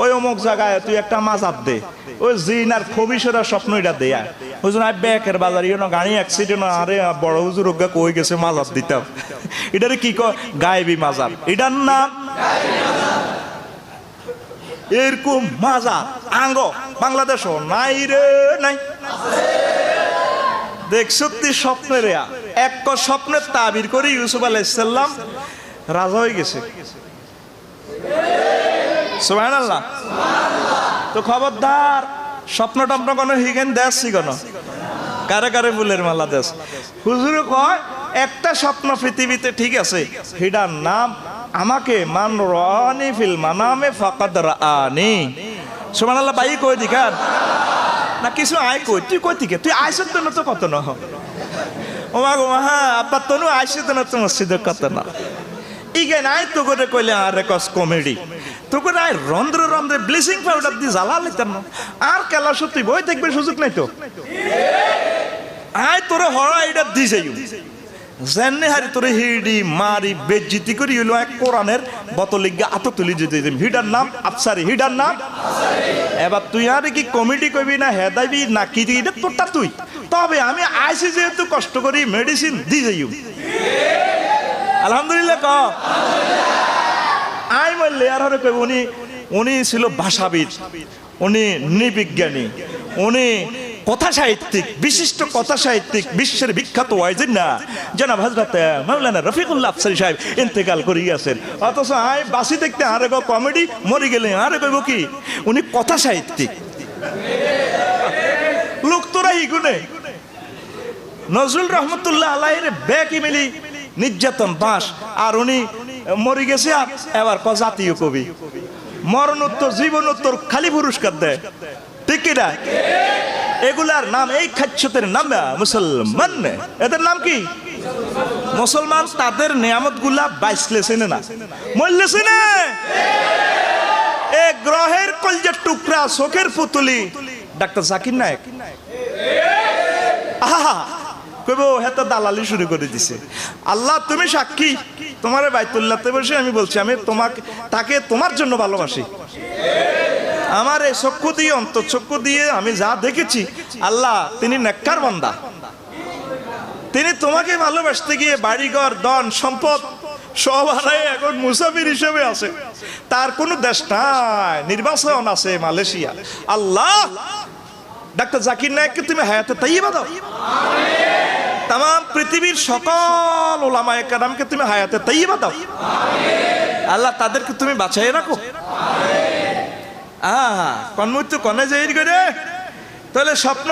ওই অমুক জায়গায় তুই একটা মাজার দে, ওই জিন আর খবিসেরা স্বপ্ন এটা দেয়া, হুজুর আই ব্যাকের বাজার ইয়ে গাড়ি অ্যাক্সিডেন্ট, আরে বড় হুজুর ওগা কই গেছে মাজার দিতাম, এটারে কি কয় গায়েবী মাজার, এটার নাম এরকম মাজার আঙ্গ বাংলাদেশও নাই রে নাই। দেখ সত্যি স্বপ্নের এক স্বপ্নের তাবির করে ইউসুফ আলাইহিস সালাম রাজা হয়ে গেছে, সুবহানাল্লাহ। তো খবরদার স্বপ্ন টপ্ন কোনো হিগেন দেশ কোন কারে কারে ফুলের মালা দেশ। হুজুর কয় একটা স্বপ্ন পৃথিবীতে ঠিক আছে, হিডার নাম আমাকে মান রানি ফিল মানামে ফাকাদ রাআনি, সুবহানাল্লাহ। ভাই কই দিকার না কিছু আয় কই, তুই কই থেকে তুই আইসত তো না, তো কত না ও মা গো মা আব্বা তনু আইসত না তো মসজিদে কত না, ইগে নাই তো করে কইলে আরে কস কমেডি, তো করে আয় রন্ধ্রে রন্ধ্রে ব্লিচিং পাউডার দিয়ে জ্বালা লিতাম না, আর কেলা সত্যি বই দেখবে সুযোগ নাই তো, আয় তোরে হরা এটা দি যাইও জাননে হারি তোরে হিডি মারি বেজ্জিতি করি হইলো এক কোরআনের বোতলিগা আত তুলি যেতে দিম, হিডার নাম আফসারি, হিডার নাম এবার তুই আর কি কমেডি কইবি না হেদাইবি না কি এটা তোরটা তুই, তবে আমি আইসি যেহেতু কষ্ট করি মেডিসিন দি যাইও আলহামদুলিল্লাহ ক আই বললে আর হরে কইব উনি ছিল ভাষাবিদ, উনি নৃবিজ্ঞানী, উনি কথা সাহিত্যিক, বিশিষ্ট কথা সাহিত্যিক, বিশ্বের বিখ্যাত ওয়াইজিন না জনাব হযরত মাওলানা রফিকুল্লাহ আফসারী সাহেব ইন্তেকাল করে গেছেন, অথচ আই বাসি দেখতে আরে গো কমেডি মরে গেলে আরে কইব কি উনি কথা সাহিত্যিক, লোক তোরা ইগুনে নজরুল রহমতুল্লাহ আলাইহির ব্যাকি মিলি নির্যাতন বাস, আর উনি মরে গেছে এবার ক জাতীয় কবি, মরণোত্তর জীবনোত্তর খালি পুরস্কার দেয়, ঠিক কিনা? এগুলার নাম এই খাচ্ছতের নাম মুসলমান, এদের নাম কি মুসলমান, তাদের নিয়ামত গুলা বাইসলেছে না মরলেছে না, এ গ্রহের কলজের টুকরা চোখের পুতুলি ডাক্তার জাকির নায়েক আহা কইব হেতা দালালি শুরু করে দিছে, আল্লাহ তুমি সাক্ষী, তোমার বাইতুল্লাহতে বসে আমি বলছি আমি তোমাকে তাকে তোমার জন্য ভালোবাসি, আমার এই চক্ষু দিয়ে অন্তর চক্ষু দিয়ে আমি যা দেখেছি আল্লাহ তিনি নেককার বান্দা, তিনি তোমাকে ভালোবাসতে গিয়ে বাড়িঘর ধন সম্পদ সব হারায় এখন মুসাফির হিসেবে আছে, তার কোনো দেশ নাই, নির্বাচন আছে মালয়েশিয়া, আল্লাহ ডাক্তার জাকির নায়েককে তুমি হায়াতে তাইয়্যিবা দাও, তাম পৃথিবীর সকল উলামায়ে কেরামকে তুমি হায়াতে তাইয়্যিবা দাও, আল্লাহ তাদেরকে তুমি বাঁচাই রাখো, কনমুত্তু কনে যাই করে তাহলে স্বপ্ন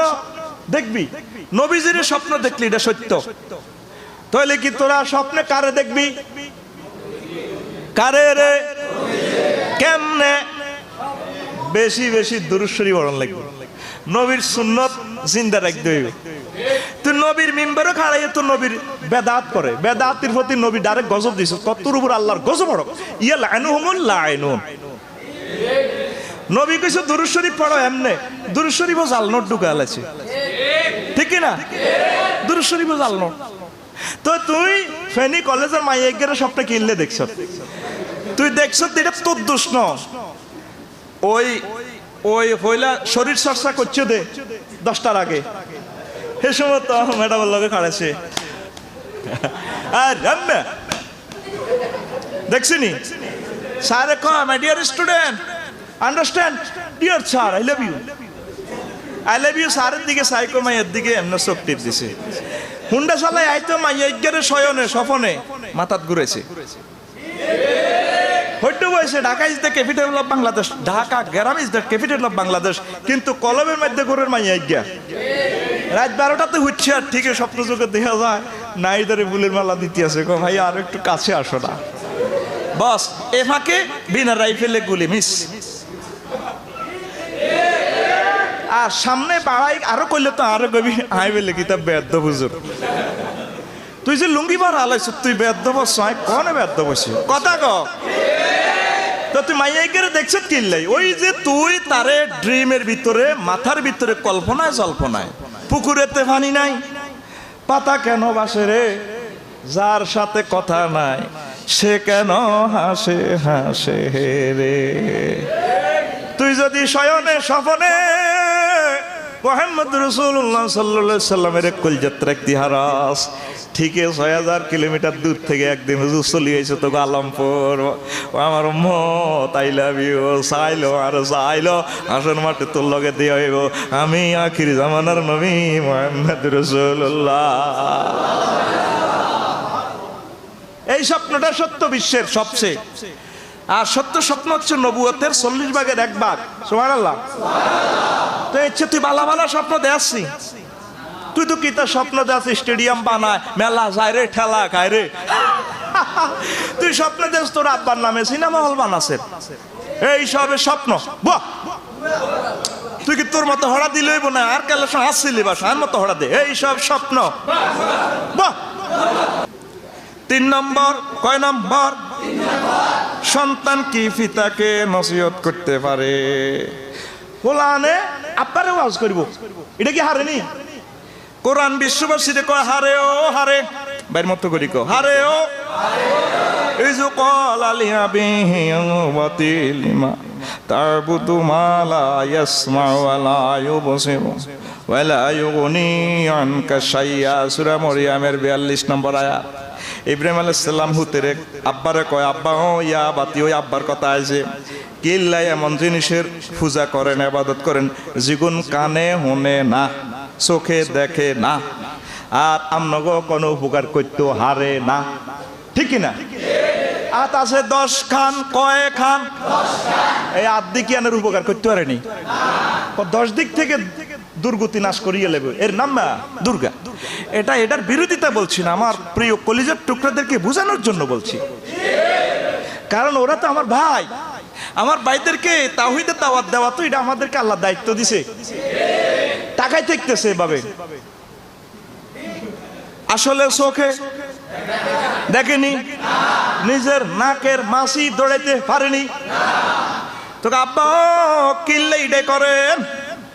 দেখবি, নবীজির স্বপ্ন দেখলি এটা সত্য, তাহলে কি তোরা স্বপ্নে কারে দেখবি, কারে রে কেমনে? বেশি বেশি দুরূদ শরীফ পড়ন লাগবে, নবীর সুন্নত জিন্দা রাখতে হইবে, তুই নবীর মিম্বারে খাড়াইয়ে তো নবীর বেদাত করে, বেদাতের প্রতি নবী ডাইরেক্ট গজব দিছ, কতর উপর আল্লাহর গজব পড়ো, ইয়া লাইনুহুমুল লাইনুন, নবী কইছে দুরূদ শরীফ পড়ো, এমনে দুরূদ শরীফও জালনোট ঢুকালাছে, ঠিক কি না? দুরূদ শরীফও জালনোট, তো তুই ফেনী কলেজের মাইয়াগের সবটা কিনলে দেখছ, তুই দেখছ এটা তোর দোষ ন, ওই ওই হইলা শরীর চর্চা করছে দে 10টার আগে, সে সময় তো ম্যাডামের লগে খাড়াছে, আর দেখছিনি স্যারে কয় my dear student understand dear sir I love you, I love you স্যারের দিকে সাইকো মাইয়ের দিকে এমন চোখ টিপ দিছে, হুন্ডা চালাই আইতো মাইয়ার শয়নে স্বপনে মাথাত ঘুরেছে, হইতে বয়সে Dhaka is the capital of Bangladesh, Dhaka gram is the capital of Bangladesh, কিন্তু কলমের মধ্যে ঘুরের মাইয়া গিয়া রাত 12টাতে হচ্ছে, আর ঠিক স্বপ্ন চোখে দেখা যায় নাই ধরে ফুলের মালা দিতে আছে, কো ভাই আর একটু কাছে আসো না, বস এ ফাঁকে বিনা রাইফেলে গুলি মিস, আর সামনে বাড়াই আরো কইলে তো আরো কবি আই বলে কি তা বেদ্য হুজুর, তুই যে লুঙ্গি বার হালাইছ তুই বেদ্য বস, কনে বেদ্য বসি কথা ক তো তুই মাইয়াইকে দেখছ কিল্লাই ওই যে তুই তারে ড্রিমের ভিতরে মাথার ভিতরে কল্পনায় জল্পনায় পুকুরেতে পানি নাই পাতা কেন বাসে রে যার সাথে কথা নাই সে কেন হাসে হাসে রে তুই যদি শয়নে স্বপনে মুহাম্মদ রাসূলুল্লাহ সাল্লাল্লাহু আলাইহি সাল্লামের কলজাত্রা একটি হারাস ঠিক ৬০০০ কিলোমিটার দূর থেকে একদিন হুজুর চলে এসে তো আলমপুর আমার মত আই লাভ ইউ চাইলো আর চাইলো আসন মাঠে তোর লগে দিয়ে হইব আমি আখির জামানার নবী মুহাম্মদ রাসূলুল্লাহ। এই স্বপ্নটা সত্য বিশ্বের সবচেয়ে আর সত্য স্বপ্ন হচ্ছে নবুয়তের ৪০ ভাগের ১ ভাগ। সুবহানাল্লাহ। তো ইচ্ছে তুই বালা বালা স্বপ্ন দেখছি তুই তো কিতা স্বপ্ন দেখছি স্টেডিয়াম বানায় মেলা যায় রে ঠেলা খায় রে তুই স্বপ্ন দেখ তোর আব্বার নামে সিনেমা হল বানাছে এই সবের স্বপ্ন বাহ তুই কি তোর মতো হড়া দিলেই না আর কালেকশন আসছিলি বাসা আর মতো হড়া দে এই সব স্বপ্ন বাহ। ৩ নম্বর কয় নম্বর সন্তান কি পিতাকে নসিহত করতে পারে কোরআনে আব্বারে ওয়াজ করব এটা কি হারেনি কোরআন বিশ্ববাসীতে কয় হারে ও হারে বাইর মতো করি কো হারে ও ইযু ক্বালা লিআবিহি ওয়াতিলিমা তা'বুদু মা লা ইয়াসমা'ু ওয়া লা ইউবসিরু ওয়া লা ইউগনি আনকা শাইয়্যা সূরা মরিয়মের ৪২ নম্বর আয়াত। ইব্রাহিম আলাইহিস সালাম হুতের আব্বারে কয় আব্বা ও ইয়া বাতি ওই আব্বার কথা আছে কিল্লাই এমন জিনিসের পূজা করেন ইবাদত করেন যেগুন কানে শুনে না চোখে দেখে না আর আমনগো কোনো উপকার করতে হারে না ঠিক কি না আত আছে 10 খান কয় খান এই আদি কি আনের উপকার করতে পারেনি 10 দিক থেকে দুর্গতি নাশ করিয়ে নেবে এর নাম না দুর্গা এটার বিরোধিতা বলছি না আমার প্রিয় কলিজার টুকরাদেরকে বোঝানোর জন্য বলছি কারণ ওরা তো আমার ভাই আমার ভাইদেরকে তাওহীদের দাওয়াত দেওয়া তো এটা আমাদেরকে আল্লাহ দায়িত্ব দিছে টাকায় দেখতেছে এভাবে আসলে চোখে দেখেনি নিজের নাকের মাছি দৌড়াইতে পারেনি তোকে আব্বা কিল্লে ইডে করেন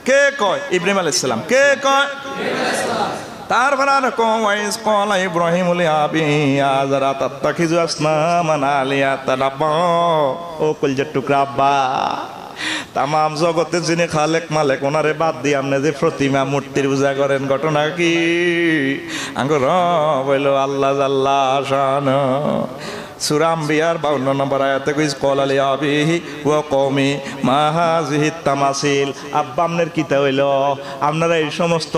কে কয় ইব্রাহিম আলাইহিস সালাম কে কয় তারপর আর কওয়াইস ক্বালা ইব্রাহিম লিআবিহি আযরা তাত্তাখিযু আসনামান আলিহাতান আব্বা ও কলজার টুকরা আব্বা তামাম জগতের যিনি খালেক মালেক ওনারে বাদ দিয়ে আপনি যে প্রতিমা মূর্তির পূজা করেন ঘটনা কি আঙ্গুর বইল আল্লাহ জাল্লা শানু সূরা আম্বিয়ার 52 নম্বর আয়াতে কইস ক্বালা লিআবিহি ওয়া কওমি মা হাযিহি তামাসিল আব্বা আপনার কিতা হইল আপনারা এই সমস্ত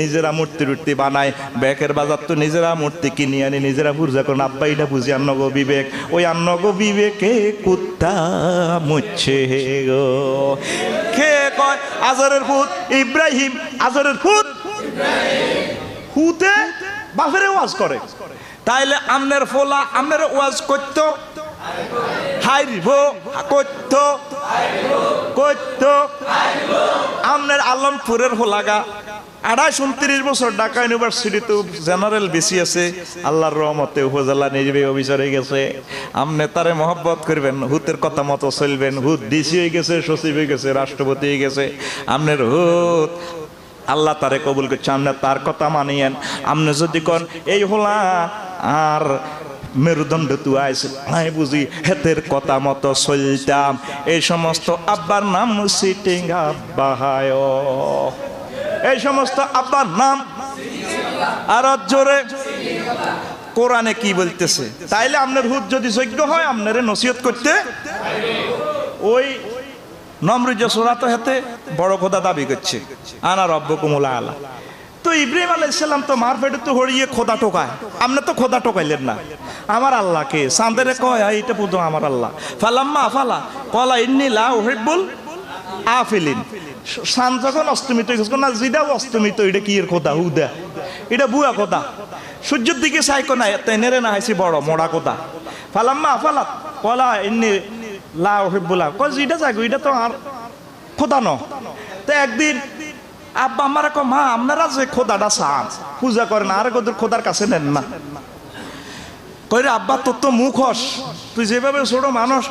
নিজেরা মূর্তি বানায় ব্যাকের বাজার তো নিজেরা মূর্তি কিনে আনি নিজেরা পূজা করেন আব্বা এটা বুঝি আন্নগো বিবেক ওই আন্নগো বিবেকে কুত্তা মুচ্ছে গো কে কয় আজরের পুত ইব্রাহিম আজরের পুত হুতে বাপেরে ওয়াজ করে তাইলে আমনের ফোলা আমনের ওয়াজ করতো হাইরিব করতো আমনের আলমপুরের হোলাগা ২৮-২৯ বছর ঢাকা ইউনিভার্সিটিতে জেনারেল বেশি আছে আল্লাহর রহমতে উপজেলা নির্বাহী অফিসার হয়ে গেছে আমনে তারে মহব্বত করবেন হুতের কথা মতো চলবেন হুত ডিসি হয়ে গেছে সচিব হয়ে গেছে রাষ্ট্রপতি হয়ে গেছে আমনের হুত আল্লাহ তারে কবুল করছে আপনি তার কথা মানিয়েন আপনি যদি কোন এই হোলা আর মেরুদণ্ড তুয়াইছে আমি বুঝি হেতের কথা মতো চলতাম এই সমস্ত আব্বার নাম সিটিং আব্বা হায় এই সমস্ত আব্বার নাম আর জোরে কোরআনে কি বলতেছে তাইলে আপনার হুদ যদি যোগ্য হয় আপনারে নসিহত করতে ওই নমরুদ সূরা তো হেতে বড় খোদা দাবি করছে আনা রব্বুকুমুল আলা তো ইব্রাহিম আলাইহিস সালাম তো মার পেটে তো হড়িয়ে খোদা টোকায় আপনি তো খোদা টোকাইলেন না আমার আল্লাহকে চাঁদেরে কয় এটা পুতো আমার আল্লাহ ফালাম্মা আফালা ক্বালা ইন্নী লা উহিব্বুল আফিলিন চাঁদ যখন অস্তমিত হয়েছে না যেটাও অস্তমিত এটা কি এর খোদা হুদা এটা বুয়া খোদা সূর্যের দিকে চাইকো না তেনেরে না হয়েছে বড় মোড়া খোদা ফালাম্মা আফালা ক্বালা ইন্নী লা উহিব্বুল কয় যেটা যাগো এটা তো আর খোদা ন তো একদিন আব্বা আমার কো মা আপনারা যে খোদাটা চান পূজা করেন আর কদর খোদার কাছে নেন না ক কইরে আব্বা তোর তো মুখ হস, তুই যেভাবে ছোট মানুষ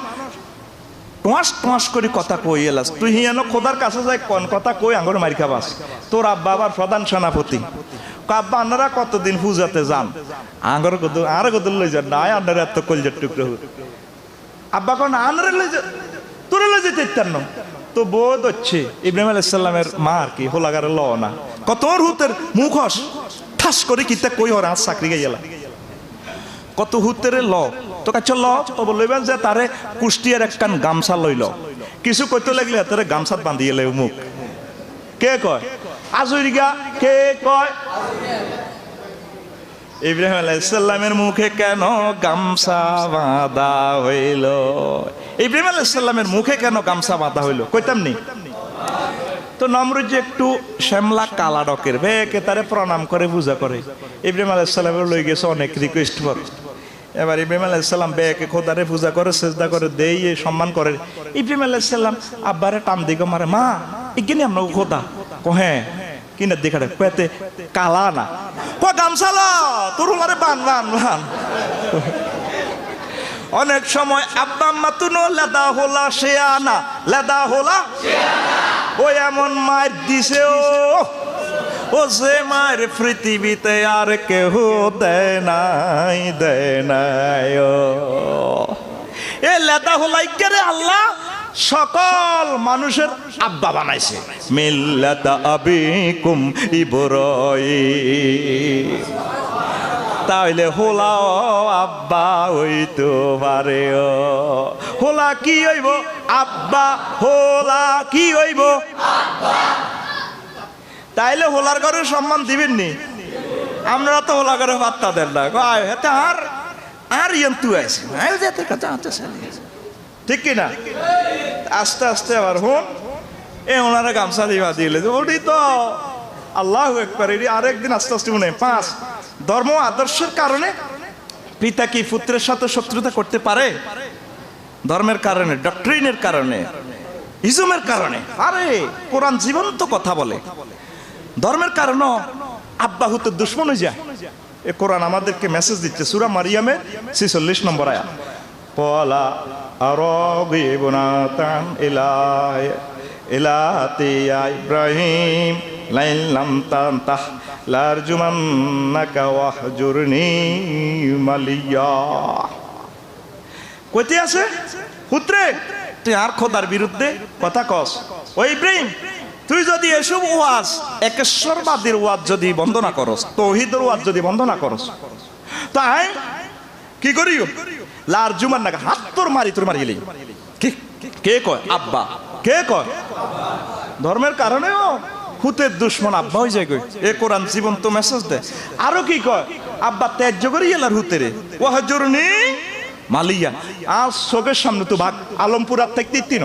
টোঁয়াস টোঁয়াস করে কথা কই এলাস, তুই হিয়ান খোদার কাছে যাই কোন কথা কই আঙ্গুর মারি খাবাস। তোর আব্বা আবার প্রধান সেনাপতি। আব্বা আপনারা কতদিন পূজাতে যান? আঙ্গুর কত আর কত লই যান না, আপনারা এত কলজার টুকরো। আব্বা কোন আনরে লই যা, তোরে লই যেতে ইত্যান্ন। তো বোধ হচ্ছে ইব্রাহিম আলাইহিস সালামের মা আর কি হোলাগারে ল না, কত হুতের মুখ হস ঠাস করে কিতা কই ওর আজ চাকরি গেলা, কত হুতের ল তো কাছে ল তো বলবেন যে তারে কুষ্টিয়ার একখান গামছা লইল, কিছু কইতে লাগলে তারে গামছাত বান্ধিয়ে লে মুখ। কে কয়? আজুরিগা। কে কয়? ইব্রাহিম আলাইহিস সালামের মুখে কেন গামছা বাঁধা হইল? ইব্রাহিম আলাইহিস সালামের মুখে কেন গামছা বাঁধা হইল কইতাম নি? তো নমরুদ যে একটু শ্যামলা কালা ডকের বেকে তারে প্রণাম করে পূজা করে। ইব্রাহিম আলাইহিস সালামের লই গেছে অনেক রিকোয়েস্ট করে। এবার ইব্রাহিম আলাইহিস সালাম বেকে খোদারে পূজা করে, সেজদা করে, দেই সম্মান করে। ইব্রাহিম আলাইহিস সালাম আব্বারে টান দিকে মারে, মা ইগিনি আমরা খোদা কহে কিনা দেখাড়ে পেতে কালা না ক গামছা ল তোর মারে বান বান বান। অনেক সময় আব্বা আম্মা তুনো লেদা হোলা সে আনা, লেদা হোলা ওই এমন মার দিছে ও সে মার পৃথিবীতে আর কেহ দেয় নাই, দেয় নাই। এ লেদা হোলাই কে আল্লাহ সকল মানুষের আব্বা বানাইছে। মিল্লাতা আবিকুম ইব্রাহিম, তাইলে হোলা আব্বা হইতো পারে। হোলা কি হইব? আব্বা। হোলা কি হইব? তাইলে হোলার ঘরে সম্মান দিবেন নি? আপনারা তো হোলা ঘরে পাত্তা দেন না। আর আর ইয়ন্তু আছে ঠিক কিনা? আস্তে আস্তে আবার হন এ ওনারা গামছা দিবা দিলে ওটি তো আল্লাহ একবার আরেকদিন আস্তে আস্তে মনে 5 ধর্ম আদর্শের কারণে পিতা কি পুত্রের সাথে শত্রুতা করতে পারে? ধর্মের কারণে, ডক্ট্রিনের কারণে, ইজমের কারণে। আরে কোরআন জীবন্ত কথা বলে। ধর্মের কারণে আব্বা হতে দুশ্মন হয়ে যায়। এ কোরআন আমাদেরকে মেসেজ দিচ্ছে সূরা মারিয়ামের 46 নম্বর আয়াত। ক্বালা আরাগিবুনাতান ইলাতি ইয়া ইব্রাহিম লাইন লাম তানতাহ লারজুমান্নাকা ওয়াহজুরনি মালিয়া। কইতে আছে পুত্রে তুই আর খোদার বিরুদ্ধে কথা কস। ও ইব্রাহিম তুই যদি এসব ওয়াজ একেশ্বরবাদের ওয়াজ যদি বন্ধ না করস, তাওহীদের ওয়াজ যদি বন্ধ না করস, তাই কি করিও? লারজুমান্নাকা হাত তোর মারি গেলি। কে কয়? আব্বা। কে কয়? ধর্মের কারণেও হুতের দুশ্মন আব্বা হয়ে যায়। এ কোরআন জীবন্ত মেসেজ দেয়। আরো কি কয়? আব্বা ত্যায্য করি এলার হুতেরে ওয়াহজুরনি মালিয়া। আর চোখের সামনে তো ভাগ আলমপুর আর থাকতে তিন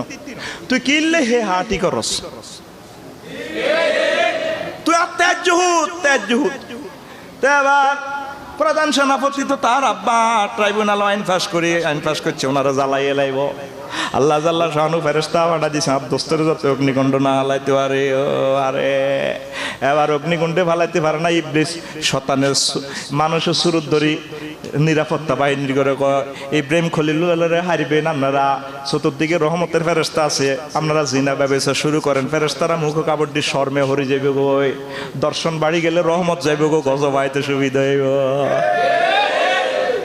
তুই কিনলে হে হাটি করস, তুই আর ত্যায্য হুত। এবার প্রধান সেনাপতি তো তার আব্বা ট্রাইব্যুনাল আইন পাস করছে, ওনারা জ্বালাই এলাইব। আল্লাহ জাল্লা শাহানু ফেরেশতা পাঠা দিছে আব্দোস্তরে যাতে অগ্নিকুণ্ড না হালাইতে পারে। আরে এবার অগ্নিকুণ্ডে ফালাইতে পারে না ইবলিস শয়তানের মানুষের সুরত ধরি নিরাপত্তা বাহিনীর করে ইব্রাহিম খলিলুল্লাহরে হারিবেন আপনারা, চতুর্দিকে রহমতের ফেরেশতা আছে, আপনারা জিনা ব্যবসা শুরু করেন। ফেরেশতারা মুখ কাপড় দিয়ে শর্মে হরি যাইবে গো, দর্শন বাড়ি গেলে রহমত যাইবে গো, গজব আইতে সুবিধা হইব।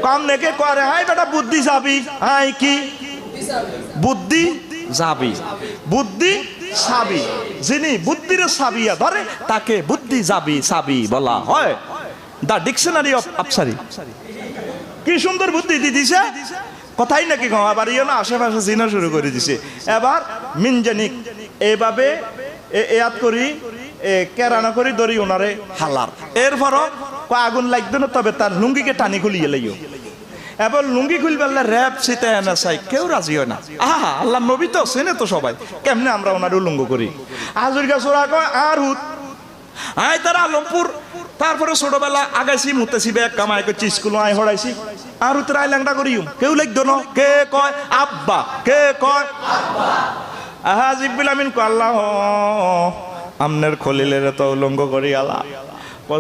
কম নেকে করে হাই বেটা বুদ্ধি যাবি, হাই কি বুদ্ধি যাবি, বুদ্ধি সাবি, যিনি বুদ্ধির সাবিয়া ধরে তাকে বুদ্ধি যাবি সাবি বলা হয়। দা ডিকশনারি অফ আফসারি। কি সুন্দর বুদ্ধি দিছে, কথাই নাকি আবার ইয়ে না আশেপাশে জিনা শুরু করে দিছে। এবার মিনজানিক এইভাবে এয়াত করি কেরানা করি ধরি ওনারে হালার। এরপরও আগুন লাগবে না, তবে তার লুঙ্গিকে টানি খুলিয়ে লাইও। এবার লুঙ্গি খুলবে র্যাপ সিতে এনে চাই, কেউ রাজি হয় না। আহা আল্লাহ নবী তো চেনে তো সবাই, কেমনে আমরা ওনার উলঙ্গ করি। আজুর গাছরা কয় আর হুত আয় তারা আলমপুর। তারপরে ছোটবেলা আগাইছি মুতেছি ব্যাগ কামাই করছি, স্কুল আয় হড়াইছি। আর হুতের আয় ল্যাংটা করিও, কেউ লিখতো না। কে কয় আব্বা? কে কয় আব্বা? আহা জিব্বিল আমিন কয় আল্লাহ আমনের খলিলের তো উলঙ্গ করি আলা।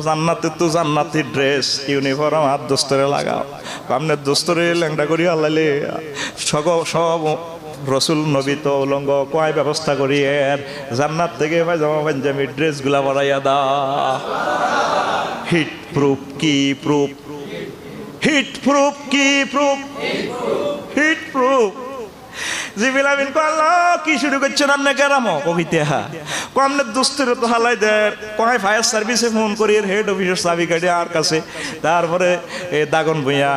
জান্নাতে তো জান্নাতি ড্রেস ইউনিফর্ম আর দোস্তরে লাগাও, আপনার দোস্তরে ল্যাংটা করি আল্লালে সব রসুল নবী তো উলঙ্গ কয় ব্যবস্থা করি এর জান্নাত থেকে পায়জামা পাঞ্জাবি ড্রেসগুলা বাড়াইয়া দা। হিট প্রুফ কি প্রুফ, হিট প্রুফ কি প্রুফ, হিট প্রুফ। জিবিল আমিন আল্লাহ কি শুরু করছেন আপনি কেরামো কবিতে হ্যাঁ কমনে দোস্তের তো হালাই দেয় কয় ফায়ার সার্ভিসে ফোন করি হেড অফিসের চাবি কাটে আর কাছে, তারপরে দাগন ভুঁইয়া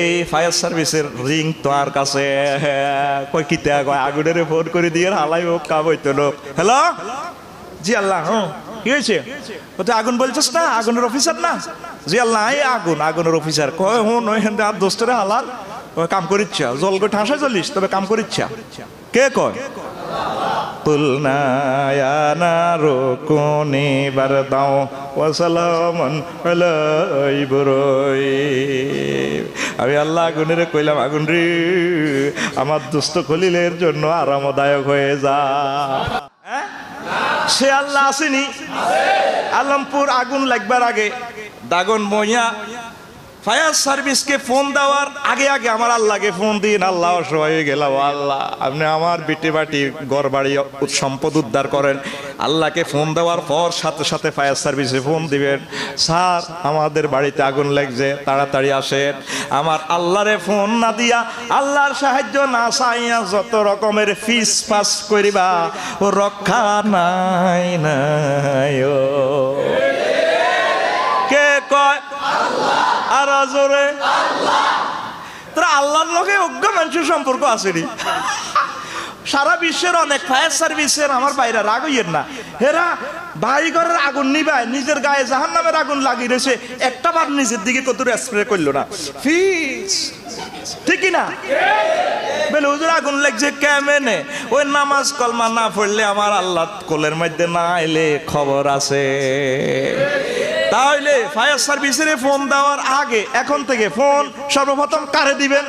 এই ফায়ার সার্ভিসের রিং তো আর কাছে কয় কিতে কয় আগুনের ফোন করে দিয়ে হালাই হোক কাব হইতো লোক। হ্যালো জি আল্লাহ, হ্যাঁ কি হয়েছে? আগুন বলছিস না, আগুনের অফিসার না? জি আল্লাহ এই আগুনের অফিসার কয় হুন আর দোস্তরে হালার কাম করিচ্ছা জল গো ঠাসা চলিস তবে কাম করিচ্ছা কে কয়? কোনে বার দাও ওয়াসালামান আলা ইব্রাহিম। আমি আল্লাহ আগুনের কইলাম আগুন রে আমার দুস্থ খলিলের জন্য আরামদায়ক হয়ে যা। সে আল্লাহ আসেনি? আলমপুর আগুন লাগবার আগে দাগন বইয়া ফায়ার সার্ভিসকে ফোন দেওয়ার আগে আগে আমার আল্লাহকে ফোন দিন, আল্লাহ অসহায় হয়ে গেলাম, আল্লাহ আপনি আমার বিটি বাটি ঘর বাড়ি সম্পদ উদ্ধার করেন। আল্লাহকে ফোন দেওয়ার পর সাথে সাথে ফায়ার সার্ভিসে ফোন দিবেন, স্যার আমাদের বাড়িতে আগুন লাগছে তাড়াতাড়ি আসেন। আমার আল্লাহরে ফোন না দিয়া আল্লাহর সাহায্য না চাইয়া যত রকমের ফিস পাস করিবা ও রক্ষা নাই নাই ও। কে কয়? আর জোরে তোরা আল্লাহর লগে অজ্ঞ মানুষের সম্পর্ক আসেনি। সারা বিশ্বের অনেক ফায়ার সার্ভিসের আমার বাইরে রাগ হইয়েন না, হেরা বাড়ি ঘরের আগুন নিবাই নিজের গায়ে জাহান্নামের আগুন লাগিয়ে রয়েছে, একটা বার নিজের দিকে কত স্প্রে করলো না ফিস ঠিকই না বেলে হুজুর আগুন লাগছে কেমনে? ওই নামাজ কলমা না পড়লে আমার আল্লাহ কোলের মধ্যে না এলে খবর আছে। তাহলে ফায়ার সার্ভিসের ফোন দেওয়ার আগে এখন থেকে ফোন সর্বপ্রথম কারে দিবেন?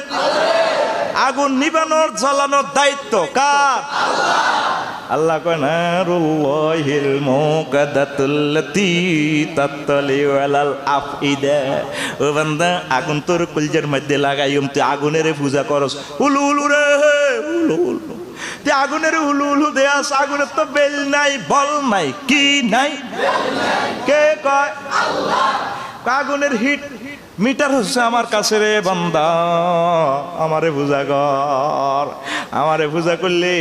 আগুন নিবানোর জ্বালানোর দায়িত্ব কার? আল্লাহ কয় নারুল্লাহিল মুকাদ্দাতুল্লাতী তাত্তালিউ আলাল আফইদা। ও বান্দা আগুন তোর কলজের মধ্যে লাগাইম, তুই আগুনের পূজা করস উলু উলু রে উলু উলু, তুই আগুনের উলু উলু দেয়াস, আগুনের তো বেল নাই বল নাই কি নাই? কে কয়? আল্লাহ। আগুনের হিট মিটার হচ্ছে আমার কাছে রে বান্দা, আমারে পূজা কর, আমারে পূজা করলে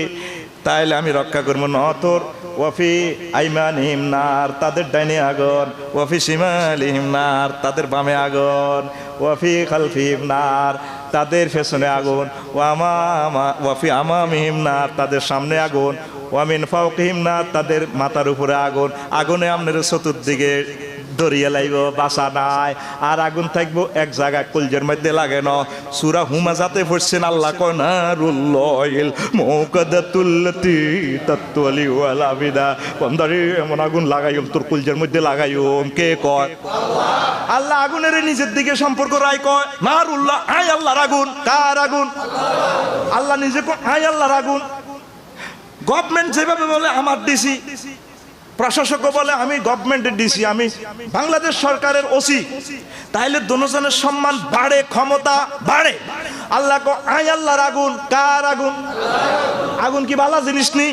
তাইলে আমি রক্ষা করবো না তোর। ওয়াফি আইমানিহিম নার, তাদের ডাইনে আগুন, ওয়াফি শিমালিহিম নার, তাদের বামে আগুন, ওয়াফি খালফিহিম নার, তাদের পেছনে আগুন, ওয়াফি আমামিহিম নার, তাদের সামনে আগুন, ওয়ামিন ফাওকিহিম নার, তাদের মাথার উপরে আগুন। আগুনে আপনার চতুর্দিকে দরিয়া লাইব, বাসা নাই, আর আগুন থাকবো এক জায়গায় কলজের মধ্যে লাগে না। সূরা হুমাজাতে পড়ছেন আল্লাহ কয় নারুল্লাহিল মুকাদ্দাতুল্লাতী তাত্তালিউ আলা আফইদা। বন্দারে এমন আগুন লাগাইম তোর কলজের মধ্যে লাগাইম। কে কয়? আল্লাহ। আল্লাহ আগুনের নিজের দিকে সম্পর্ক রায় কয় নারুল্লাহ, আয় আল্লাহর আগুন। কার আগুন? আল্লাহ নিজে কয় আয় আল্লাহর আগুন। গভর্নমেন্ট যেভাবে বলে আমার ডিসি, প্রশাসক বলে আমি গভর্নমেন্টের ডিসি, আমি বাংলাদেশ সরকারের ওসি, তাইলে দুজনের সম্মান বাড়ে, ক্ষমতা বাড়ে। আল্লাহ কো আয় আল্লাহর আগুন। কার আগুন? আগুন কি ভালো জিনিস নি?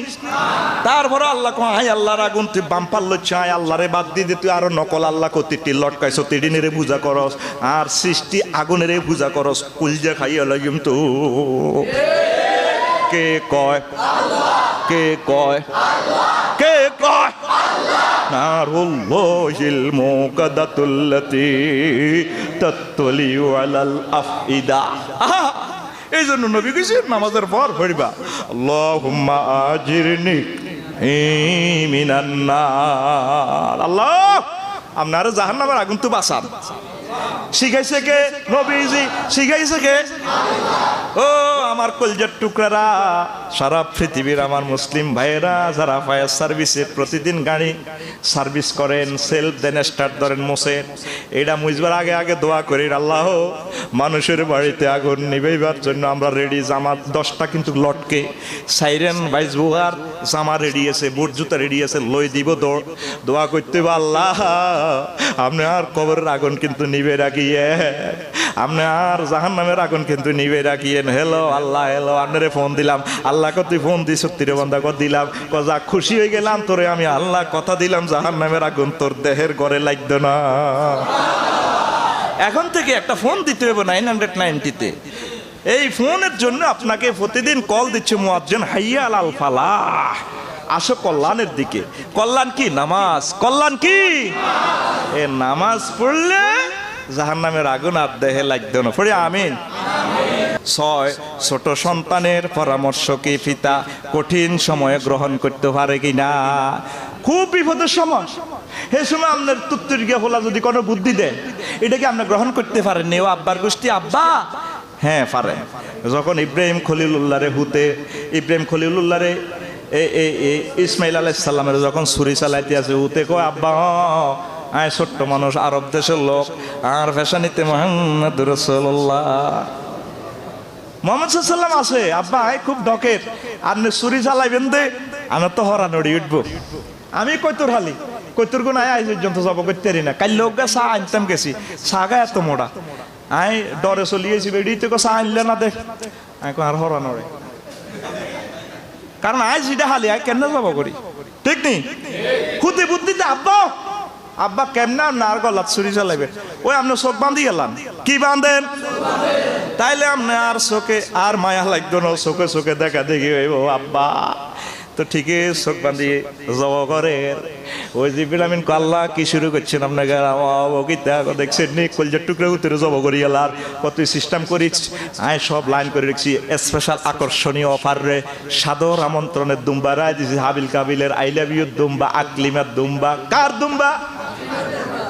তারপরে আল্লাহ কো আয় আল্লাহর আগুন। তুই বাম্পার লচ্ছে আয় আল্লাহরে বাদ দিয়ে তুই আরো নকল আল্লাহ কতিটি লটকাইছ, তিডিনেরে পূজা করস আর সৃষ্টি আগুনেরে পূজা করস, কুলজা খাইয়া লাগিম তো। কে কয়? কে কয়? কে কয়? নারুল্লাহিল মুকাদ্দাতুল্লাতী তাত্তালিউ আলাল আফইদা। এই জন্য নবী কইছে নামাজের পর পড়বা আল্লাহুম্মা আজিরনি মিনান নার। আল্লাহ আপনার জাহান্নামের আগুন তো বাঁচান। শিখাইছে কে? নবীজি। শিখাইছে কে? ও আমার কলজার টুকরারা, সারা পৃথিবীর আমার মুসলিম ভাইয়েরা যারা ফায়ার সার্ভিসে প্রতিদিন গাড়ি সার্ভিস করেন, সেলফ দেন স্টার্ট ধরেন মোছেন, এটা মুজবার আগে আগে দোয়া করি, আল্লাহ মানুষের বাড়িতে আগুন নিবেইবার জন্য আমরা রেডি। জামা 10টা কিন্তু লটকে, সাইরেন বাইজবো, আর জামা রেডি আছে, বুট জুতা রেডি আছে, লই দিব দোয়া করতে হবে, আল্লাহ আপনি আর কবরের আগুন কিন্তু নিবে রাখিয়ে, আপনি আর জাহান্নামের আগুন কিন্তু নিবে রাখিয়েন। হেলো আল্লাহ, হেলো আপনারে ফোন দিলাম, আল্লাহ তুই ফোন দিস, সত্যিরে বন্ধা কর দিলাম, যা খুশি হয়ে গেলাম তোরে আমি আল্লাহ কথা দিলাম, জাহান্নামের আগুন তোর দেহের ঘরে লাগতো না। এখন থেকে একটা ফোন দিতে হবে 990-তে। এই ফোনের জন্য আপনাকে প্রতিদিন কল দিচ্ছে মুয়াজ্জিন, হাইয়া আলাল ফালাহ, আসো কল্যাণের দিকে। কল্যাণ কি? নামাজ। কল্যাণ কি? এ নামাজ পড়লে জাহান্নামের আগুন আর দেহে লাগতো না। পড়ি আমিন। 6, ছোট সন্তানের পরামর্শ কি পিতা কঠিন সময়ে গ্রহণ করতে পারে কিনা? খুব বিপদের সময়, সে সময় আপনার তুত্তুর গিয়ে হলা যদি কোনো বুদ্ধি দেয়, এটাকে আপনি গ্রহণ করতে পারেন নি। ও আব্বার গোষ্ঠী আব্বা, হ্যাঁ পারে। যখন ইব্রাহিম খলিলুল্লাহরে ইব্রাহিম খলিলুল্লাহরে ইসমাইল আলাইহিস সালামের যখন ছুরি চালাইতে আছে, হুতে কয় আব্বা আয় ছোট্ট মানুষ, আরব দেশের লোক, আর ফ্যাশানিতে মুহাম্মদুর রাসূলুল্লাহ মুহাম্মদ সাল্লাল্লাহু আছে, আব্বা আয় খুব ডকের, আপনি ছুরি চালাইবেন দে, আমার তো হরানড়ি উঠবো। আমি কৈতুর হালি, কৈতুর গুণ আয় আজ পর্যন্ত যাব করতে পারি না। কাল লোক চা আনতাম গেছি, ছাগা এত মোড়া, আয় ডরে চলিয়েছি, বেড়িতে চা আনলে না দেখ, আর হরানড়ে, কারণ আজ যেটা হালি আয় কেন যাব করি, ঠিক নেই? খুদে বুদ্ধিতে আব্বা আব্বা কেমনা নার গলাত ছুরি চালাইবে, ওই আপনি চোখ বাঁধি গেলাম, কি বাঁধেন? তাইলে আপনি আর চোখে আর মায়া লাগতো না, চোখে চোখে দেখা দেখি হইব আব্বা। তো ঠিকই চোখ বাঁধি জব করে। ওই যে বিরামিন আল্লাহ কি শুরু করছেন আপনাকে, দেখছেন নি কলজার টুকরে উত্তরে জব করি গেলার কত সিস্টেম করিস, আয় সব লাইন করে রেখেছি। স্পেশাল আকর্ষণীয় অফার রে, সাদর আমন্ত্রণের দুম্বা রায় দিয়েছি, হাবিল কাবিলের আই লাভ ইউ দুম্বা, আকলিমের দুম্বা। কার দুম্বা?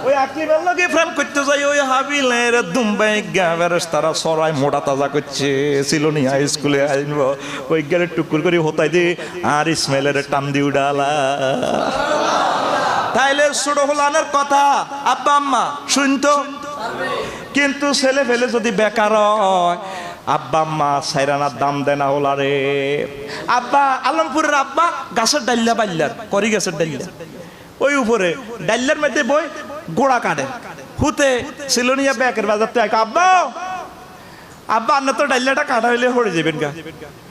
ওই আকলিমের লগে ফ্রেম করতে যাই, ওই হাবিলের দুম্বাই গাবের তারা সরাই মোটা তাজা করছে, সিলোনি হাই স্কুলে আইনব, ওই গেলে টুকুর করে হতাই দি, আর ইসমাইলের টান দি উডালা। তাইলে ছোট হলানের কথা আব্বা আম্মা শুনতো, কিন্তু ছেলে ফেলে যদি বেকার হয়, আব্বা আম্মা সাইরানার দাম দেয় না হলারে। আব্বা আলমপুরের আব্বা গাছের ডাল্লা বাল্লার করি, গাছের ডাল্লা ওই উপরে ডাল্লার মধ্যে বই গোড়া কাটে, হুতে সিলোনিয়া ব্যাকের বাজার তো আব্বা আব্বা আন্না তো ডাল্লাটা কাটা হইলে হয়ে যাবেন গা।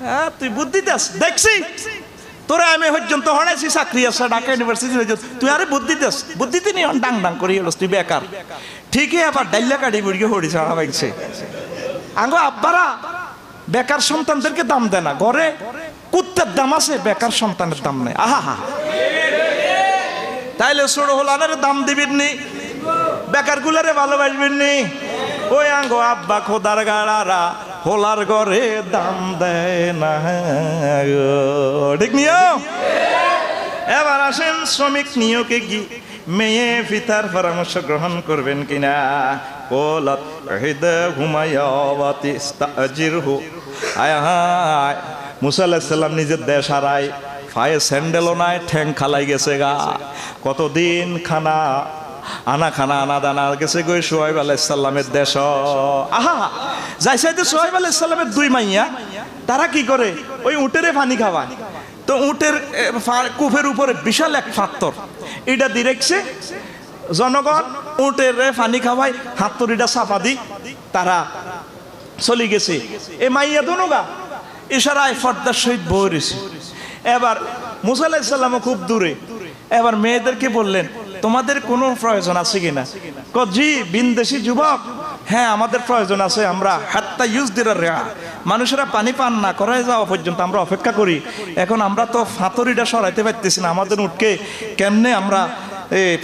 হ্যাঁ তুই বুদ্ধি দাস, দেখছি তোরা আমি পর্যন্ত হনাইছি, চাকরি আছে ঢাকা ইউনিভার্সিটি, তুই আরে বুদ্ধি দাস, বুদ্ধিতে নিয়ে ডাং ডাং করি হলো তুই বেকার। ঠিকই আবার ডাল্লা কাটি বুড়িকে হরি ছাড়া পাইছে। আঙ্গো আব্বারা বেকার সন্তানদেরকে দাম দেয় না, ঘরে কুত্তের দাম আছে, বেকার সন্তানের দাম নেই। আহা হা, তাইলে ছোট হলানের দাম দিবেন নি, বেকার গুলারে ভালোবাসবেন নি। ওই আঙ্গো আব্বা খোদার গাড়ারা হোলার ঘরে দাম দেয় না, ঠিক নিও। এবার আসেন শ্রমিক নিয়োগে কি মেয়ে পিতার পরামর্শ গ্রহণ করবেন কিনা? কোলত হৃদয় ঘুমায়াবাতি তাজিরহু, আয় হায় মুসা আলাইহিস সালাম নিজের দেশ হারায়, পায়ে স্যান্ডেলও নাই, ঠ্যাং খালাই গেছে গা, কতদিন খানা আনা দানা গেছে গই সোহাইব আলাইহিস সালামের দেশ। আহা যাইছে তো সোহাইব আলাইহিস সালামের 2 মাইয়া, তারা কি করে ওই উটেরে পানি খাওয়ায়। তো উটের কুফের উপরে বিশাল এক পাথর, এটা দিরেকছে জনগণ উটের পানি খাওয়ায়, হাতরিটা চাপা দি তারা চলে গেছে। এ মাইয়া দোনোগা ইশারায় ফর্দার সহিত বইরেছে। এবার মুসা আলাইহিস সালামও খুব দূরে, এবার মেয়েদেরকে বললেন তোমাদের কোনো প্রয়োজন আছে কিনা? জি বিনদেশি যুবক, হ্যাঁ আমাদের প্রয়োজন আছে, আমরা হাত্তা ইউজ দিরা রেয়া, মানুষেরা পানি পান না করে যাওয়া পর্যন্ত আমরা অপেক্ষা করি। এখন আমরা তো ফাতরিটা সরাইতে পারতেছি না, আমাদের উঠকে কেমনে আমরা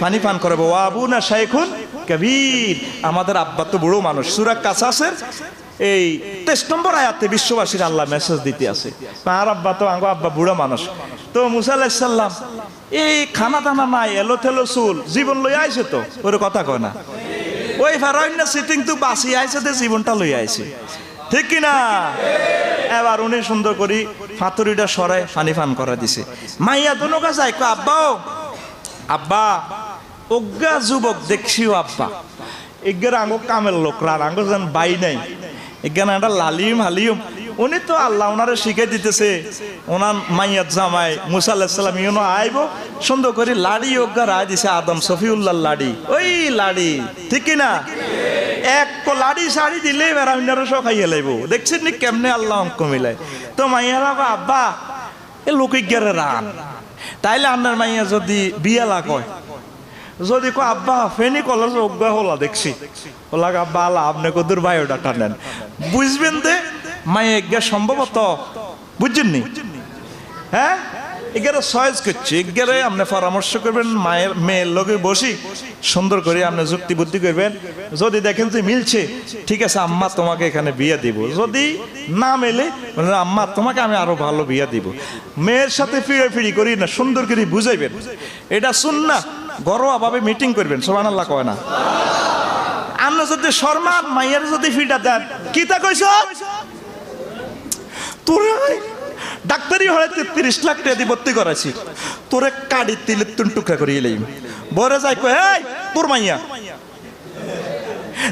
পানি পান করাবো? আবু না শাইখুন কবির, আমাদের আব্বা তো বুড়ো মানুষ। সূরা কাসাসের এই 23 নম্বর আয়াতে বিশ্ববাসীর আল্লাহ মেসেজ দিতে আছে, আর আব্বা তো আঙ্গো আব্বা বুড়ো মানুষ। তো মুসা আলাইহিস সালাম এই খানা দানা নাই, এলো থেলো চুল, জীবন লই আইছে, তো ওর কথা কয় না, ওই ফেরাইন সিটিং তো বাঁচিয়ে আইছে, জীবনটা লই আইছে, ঠিক কিনা? এবার উনি সুন্দর করে ফাতুরিটা সরায় পানি পান করা দিছে। মাইয়া দোনো কাছে আব্বাও আব্বা অজ্ঞা যুবক দেখছিও আব্বা এগার আঙ্গ কামের লোকরা আঙ্গ যেন বাই নাই এখানে একটা লালিম হালিম উনি তো আল্লাহ ওনারে শিখে দিতেছে। ওনার মাইয়ার জামাই মুসা আলাইহিস সালাম ইউনো আইব সুন্দর করে লাড়ি অজ্ঞা রায় দিছে আদম সফিউল্লাহ লাড়ি ওই লাড়ি ঠিক কিনা এক লাড়ি শাড়ি দিলে বেড়াইনারও সব খাইয়ে লাইব। দেখছেন নি কেমনে আল্লাহ অঙ্ক মিলায়। তো মাইয়ারা আব্বা এ লোকিজ্ঞারে রান তাইলে আপনার মাইয়া যদি বিয়ালা কয় যদি কো আব্বা ফেনি কলেজ অজ্ঞা হলা দেখছি ওলা আব্বা আল্লাহ আপনি কদুর বায়োডাটা নেন বুঝবেন দে মাইয়া এজ্ঞা সম্ভবত বুঝছেননি হ্যাঁ এগারে চয়েস করছি এগারে আপনি পরামর্শ করবেন মায়ের মেয়ের লগে বসি সুন্দর করে আপনি যুক্তি বুদ্ধি করবেন। যদি দেখেন যে মিলছে ঠিক আছে আম্মা তোমাকে এখানে বিয়ে দিব, যদি না মেলে আম্মা তোমাকে আমি আরো ভালো বিয়ে দিব। মেয়ের সাথে ফিরি করি না সুন্দর করে বুঝাইবেন এটা সুন্নাহ ঘরোয়া ভাবে মিটিং করবেন সুবহানাল্লাহ কয় না। আপনি যদি শর্মার মাইয়ের যদি ফিটা দেন কি তা কইছ তোরে ডাক্তারি হলে ৩৩ লাখ টাকা দিয়ে ভর্তি করাইছি তোরে কাড়ি তিলে টুকরা করিয়ে লইম বরে যাই কয় এই তোর মাইয়া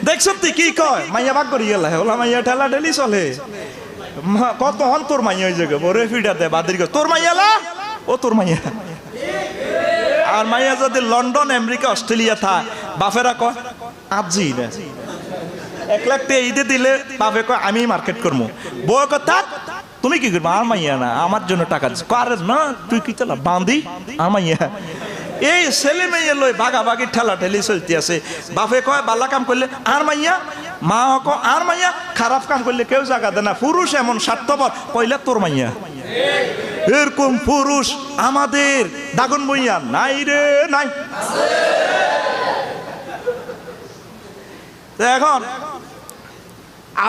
দেখছ তুই কি কয় মাইয়া ভাগ করিয়ে লাই ওলা মাইয়া ঠেলা ঠেলি চলে কত হন তোর মাইয়া ওই জায়গা বরে ফিটা দে বাদির তোর মাইয়া লা ও তোর মাইয়া। আর মাইয়া যদি লন্ডন আমেরিকা অস্ট্রেলিয়া থা বাপেরা কয় আজি না 1 লাখ টাকা ঈদে দিলে বাপে কয় আমি মার্কেট করবো বউ কথা তুমি কি করবো আর মাইয়া না আমার জন্য টাকা দিস আরে না তুই কি চালা বাঁধি আর মাইয়া এই ছেলে মেয়ে লই ভাগাভাগি ঠেলা ঠেলি চলতে আছে। বাপে কয় বালা কাম করলে আর মাইয়া মা ক আর মাইয়া খারাপ কাম করলে কেউ জায়গা দেয় না। পুরুষ এমন স্বার্থপর কইলে তোর মাইয়া এরকম পুরুষ আমাদের দাগনভূঞা নাই রে নাই। এখন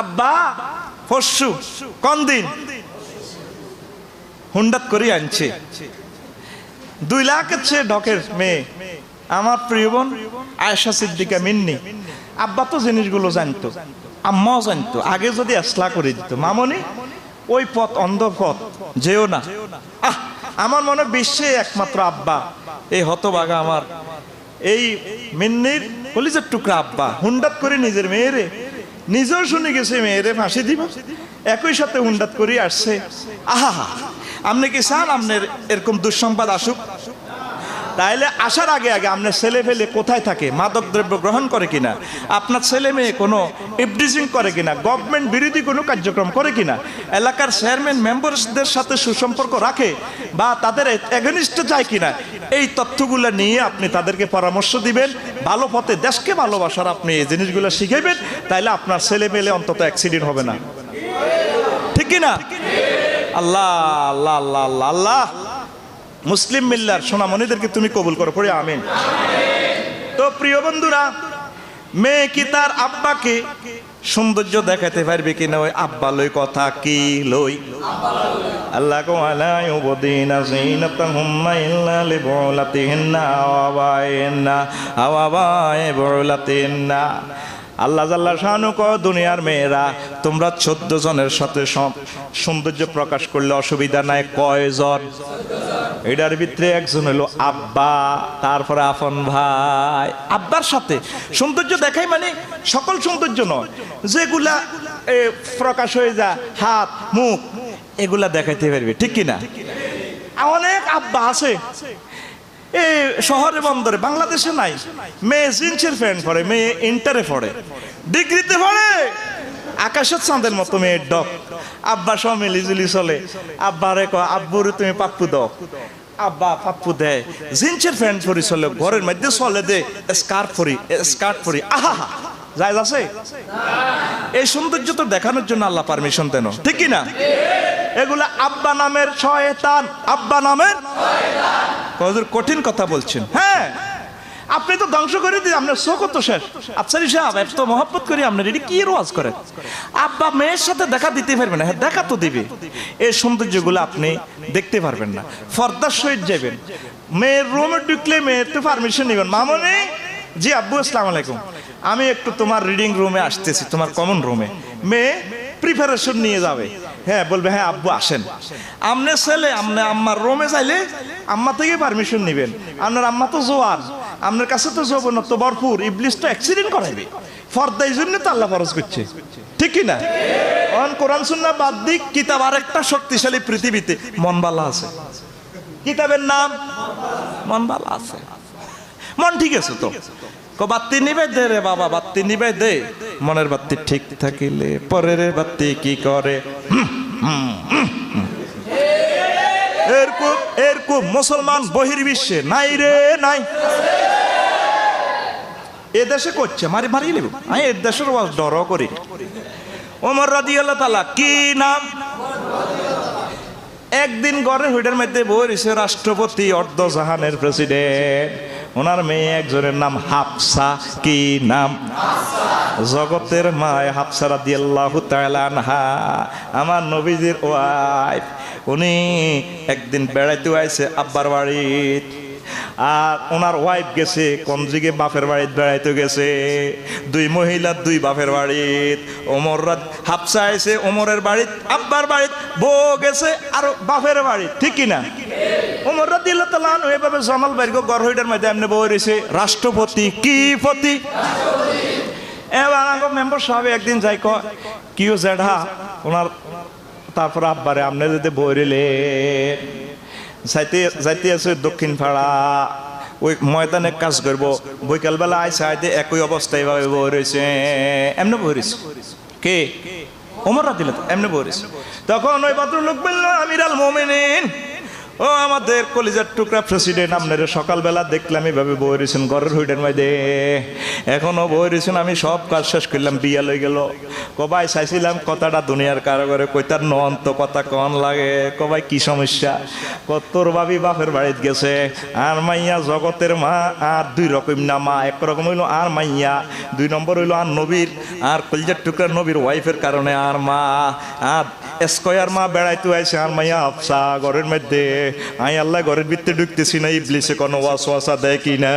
আব্বা পরশু কোন দিন হুন্ডাত করে আনছে 2 লাখের চেয়ে ঢকের মেয়ে আমার প্রিয় বোন আয়েশা সিদ্দিকা মিন্নি। আব্বা তো জিনিসগুলো জানতো আম্মাও জানতো আগে যদি আসলা করে দিত মামনি ওই পথ অন্ধ পথ যেও না। আমার মনে বিশ্বে একমাত্র আব্বা এই হতভাগা আমার এই মিন্নির কলিজার টুকরা আব্বা হুন্ডাত করে নিজের মেয়েরে নিজেও শুনে গেছে মেয়েরে ফাঁসি দিব একই সাথে হুন্ডাত করে আসছে। আহা আপনি কি চান আপনার এরকম দুঃসংবাদ আসুক? তাইলে আসার আগে আগে আপনার ছেলে ফেলে কোথায় থাকে, মাদক দ্রব্য গ্রহণ করে কিনা, আপনার ছেলে মেয়ে কোনো ইভটিজিং করে কিনা, গভর্নমেন্ট বিরোধী কোনো কার্যক্রম করে কিনা, এলাকার চেয়ারম্যান মেম্বারসদের সাথে সুসম্পর্ক রাখে বা তাদের এগেনিস্টে যায় কিনা, এই তথ্যগুলো নিয়ে আপনি তাদেরকে পরামর্শ দিবেন। ভালো পথে দেশকে ভালোবাসার আপনি এই জিনিসগুলো শিখাইবেন, তাইলে আপনার ছেলে মেয়ে অন্তত অ্যাক্সিডেন্ট হবে না, ঠিক কিনা? আল্লাহ আল্লাহ আল্লাহ আল্লাহ আল্লাহ মুসলিম মিল্লার সোনামণিদেরকে তুমি কবুল করো, পড়ে আমিন। তো প্রিয় বন্ধুরা, মেয়ে কি তার আব্বাকে সৌন্দর্য দেখাতে পারবে কিনা? ওই আব্বা লই কথা কি লই আল্লাহ কো আলা ইউবদিনা যিনাতাহুম ইল্লা লিবুলাতিহিন্না আওয়াবাইনা আওয়াবাই বুলাতিহিন্না। আল্লাহ জাল্লা শানু কো দুনিয়ার মেয়েরা তোমরা 14 জনের সাথে সৌন্দর্য প্রকাশ করলে অসুবিধা নাই। কয়জন? এটার ভিতরে একজন হলো আব্বা, তারপরে আপন ভাই। আব্বার সাথে সৌন্দর্য দেখাই মানে সকল সৌন্দর্য নয়, যেগুলা প্রকাশ হয়ে যায় হাত মুখ এগুলা দেখাইতে পারবে, ঠিক কিনা? অনেক আব্বা আছে এই শহরে বন্দরে, বাংলাদেশে নাই। মেয়ে জিন্সের প্যান্ট পরে, মেয়ে ইন্টারে পড়ে, ডিগ্রিতে পড়ে, আকাশের চাঁদের মতো মেয়ের ডক। আব্বা সব মিলিজুলি চলে। আব্বারে কয় আব্বুরে তুমি পাপ্পু দাও, আব্বা পাপ্পু দেয়। জিন্সের প্যান্ট পরি চলে, ঘরের মধ্যে চলে দে স্কার্ট পরি। আহা যায় আছে এই সৌন্দর্য তো দেখানোর জন্য আল্লাহ পারমিশন দেন, ঠিক কিনা? এগুলা আব্বা নামের শয়তান, আব্বা নামের শয়তান। কঠিন কথা বলছেন। হ্যাঁ, আপনি তো ধ্বংস করে দিয়ে আপনার শোক তো শেষ। আচ্ছা সাহেব এত মহব্বত করি আপনার, এটি কি রোয়াজ করেন? আব্বা মেয়ের সাথে দেখা দিতে পারবেন না? হ্যাঁ, দেখা তো দিবে। এই সৌন্দর্যগুলো আপনি দেখতে পারবেন না। ফর্দার সহিত যাবেন, মেয়ের রুমে ঢুকলে মেয়ের তো পারমিশন নেবেন। মামনি, জি আব্বু আসসালামু আলাইকুম, আমি একটু তোমার রিডিং রুমে আসতেছি, তোমার কমন রুমে। মেয়ে প্রিপারেশন নিয়ে যাবে। হ্যাঁ বলবে হ্যাঁ আব্বু আসেন। আমনে ছেলে আমনে আম্মার রুমে চাইলে আম্মা থেকে পারমিশন নেবেন। আপনার আম্মা তো জোয়ান, আপনার কাছে তো যৌবনত্ব ভরপুর, ইবলিস তো অ্যাক্সিডেন্ট করাইবে, ফর্দাই জন্য তো আল্লাহ ফরজ করছে, ঠিক কি না? কোরআন সুন্নাহ বাদ দিক, কিতাব আরেকটা শক্তিশালী পৃথিবীতে, মন বালা আছে। কিতাবের নাম মন বালা আছে। মন ঠিক আছে তো বাত্তি নিবে দে রে বাবা, বাত্তি নিবে দে। মনের বাত্তি ঠিক থাকিলে পরের বাত্তি কি করে। এরকম মুসলমান বহির্বিশ্বে নাই রে নাই। এ দেশে করছে মারি মারি নেব, আমি এর দেশের ডর করি। ওমর রাদিয়াল্লাহু তাআলা কি নাম? একদিন ঘরের হুইডের মধ্যে বইছে রাষ্ট্রপতি, অর্ধ জাহানের প্রেসিডেন্ট, ওনার মেয়ে একজনের নাম হাফসা। কি নাম? জগতের মায় হাফসা রাদিয়াল্লাহু তাআলা আনহা, আমার নবীজির ওয়াইফ। উনি একদিন বেড়াইতে আইছে আব্বার বাড়িত, আর ওনার ওয়াইফ গেছে কোন দিকে? বাপের বাড়িতে বেড়াইতে গেছে। দুই মহিলা দুই বাপের বাড়িত। ওমর হাফসা আইছে ওমরের বাড়িত, আব্বার বাড়িত, বউ গেছে আর বাপের বাড়িত, ঠিক কিনা? ওমর রাদিয়াল্লাহু তাআলা আনহু এভাবে জামাল বাইর ঘর হইটার মধ্যে এমনি বউ রয়েছে, রাষ্ট্রপতি। কি পতি? এবার আমার মেম্বার সাহেব একদিন যাই কিউ জেঠা ওনার, তারপর আব্বারে আপনি যদি বই রিলে যাইতে আছে দক্ষিণ পাড়া, ওই ময়দানে কাজ করবো, বৈকালবেলা আইসা আইতে একই অবস্থায় ভাবে বই রয়েছে, এমনি বই রয়েছে। কে? ওমর রাদিয়াল্লাহু তাআলা এমনি বই রয়েছে। তখন ওই ভদ্রলোক বলল, আমিরুল মুমিনিন, ও আমাদের কলিজার টুকরা প্রেসিডেন্ট, আপনারা সকালবেলা দেখলাম এইভাবে বই রয়েছেন ঘরের হুইডের মধ্যে, এখনো বই রয়েছেন, আমি সব কাজ শেষ করলাম, বিয়া লই গেল। কবাই চাইছিলাম কথাটা দুনিয়ার কারো কইতার নন তো কথা কন লাগে। কবাই কি সমস্যা? তোর ভাবি বাপের বাড়িতে গেছে, আর মাইয়া জগতের মা, আর দুই রকম না মা, একরকম হইলো আর মাইয়া, দুই নম্বর হইলো আর নবীর, আর কলিজার টুকরা নবীর ওয়াইফের কারণে আর মা, আর স্কয়ার মা বেড়াইতে আইছে, আর মাইয়া হাফসা ঘরের মধ্যে। আই আল্লাহ ঘরের ভিতরে ঢুকতেছি না, ইবলিসে কোনো ওয়াসওয়াসা দেয় কিনা?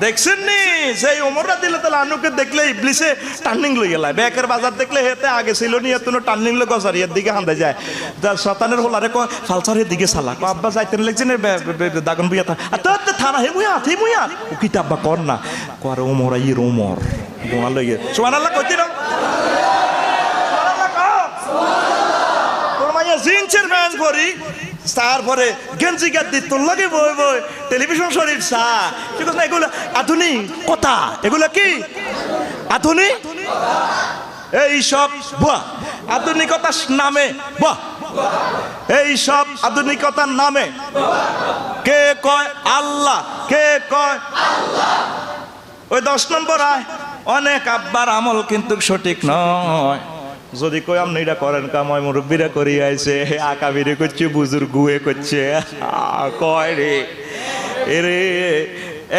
দেখছেন নি? সেই ওমর রাদিয়াল্লাহু তাআলা আনহুকে দেখলে ইবলিসে টার্নিং লই গেল। বেকের বাজার দেখলে হেতে আগে ছিল নি, এতনো টার্নিং লই গসারিয়ার দিকে হাঁদা যায়। তার শয়তানের হোলারে কয় ফালসারের দিকে সালা, কয় আব্বা যাইতেন লাগছেন দাগন বিয়া থা, আর তো থানা হে মুয়া ও কিতা আব্বা কর না, কয় ওমর আইর ওমর গোয়া লই গে। সুবহানাল্লাহ কইতে না? সুবহানাল্লাহ কও। তোর মাইয়া জিন্সের প্যান্ট পরি, তারপরে গেঞ্জি গাদ্দি তোর লাগে বই বই টেলিভিশন শরীফ চা, ঠিক আছে না? এগুলো আধুনিক কথা, এগুলো কি আধুনিক? এই সব বাহ আধুনিকতার নামে, বাহ এই সব আধুনিকতার নামে কে কয় আল্লাহ, কে কয় আল্লাহ। ওই 10 নম্বর আয়, অনেক আব্বার আমল কিন্তু সঠিক নয়। যদি কই আপনি এটা করেন কামাই, মুরব্বীরা করি আইছে, আকাবিরে করছে, বুজুর্গ গুয়ে করছে, কয় রে এরে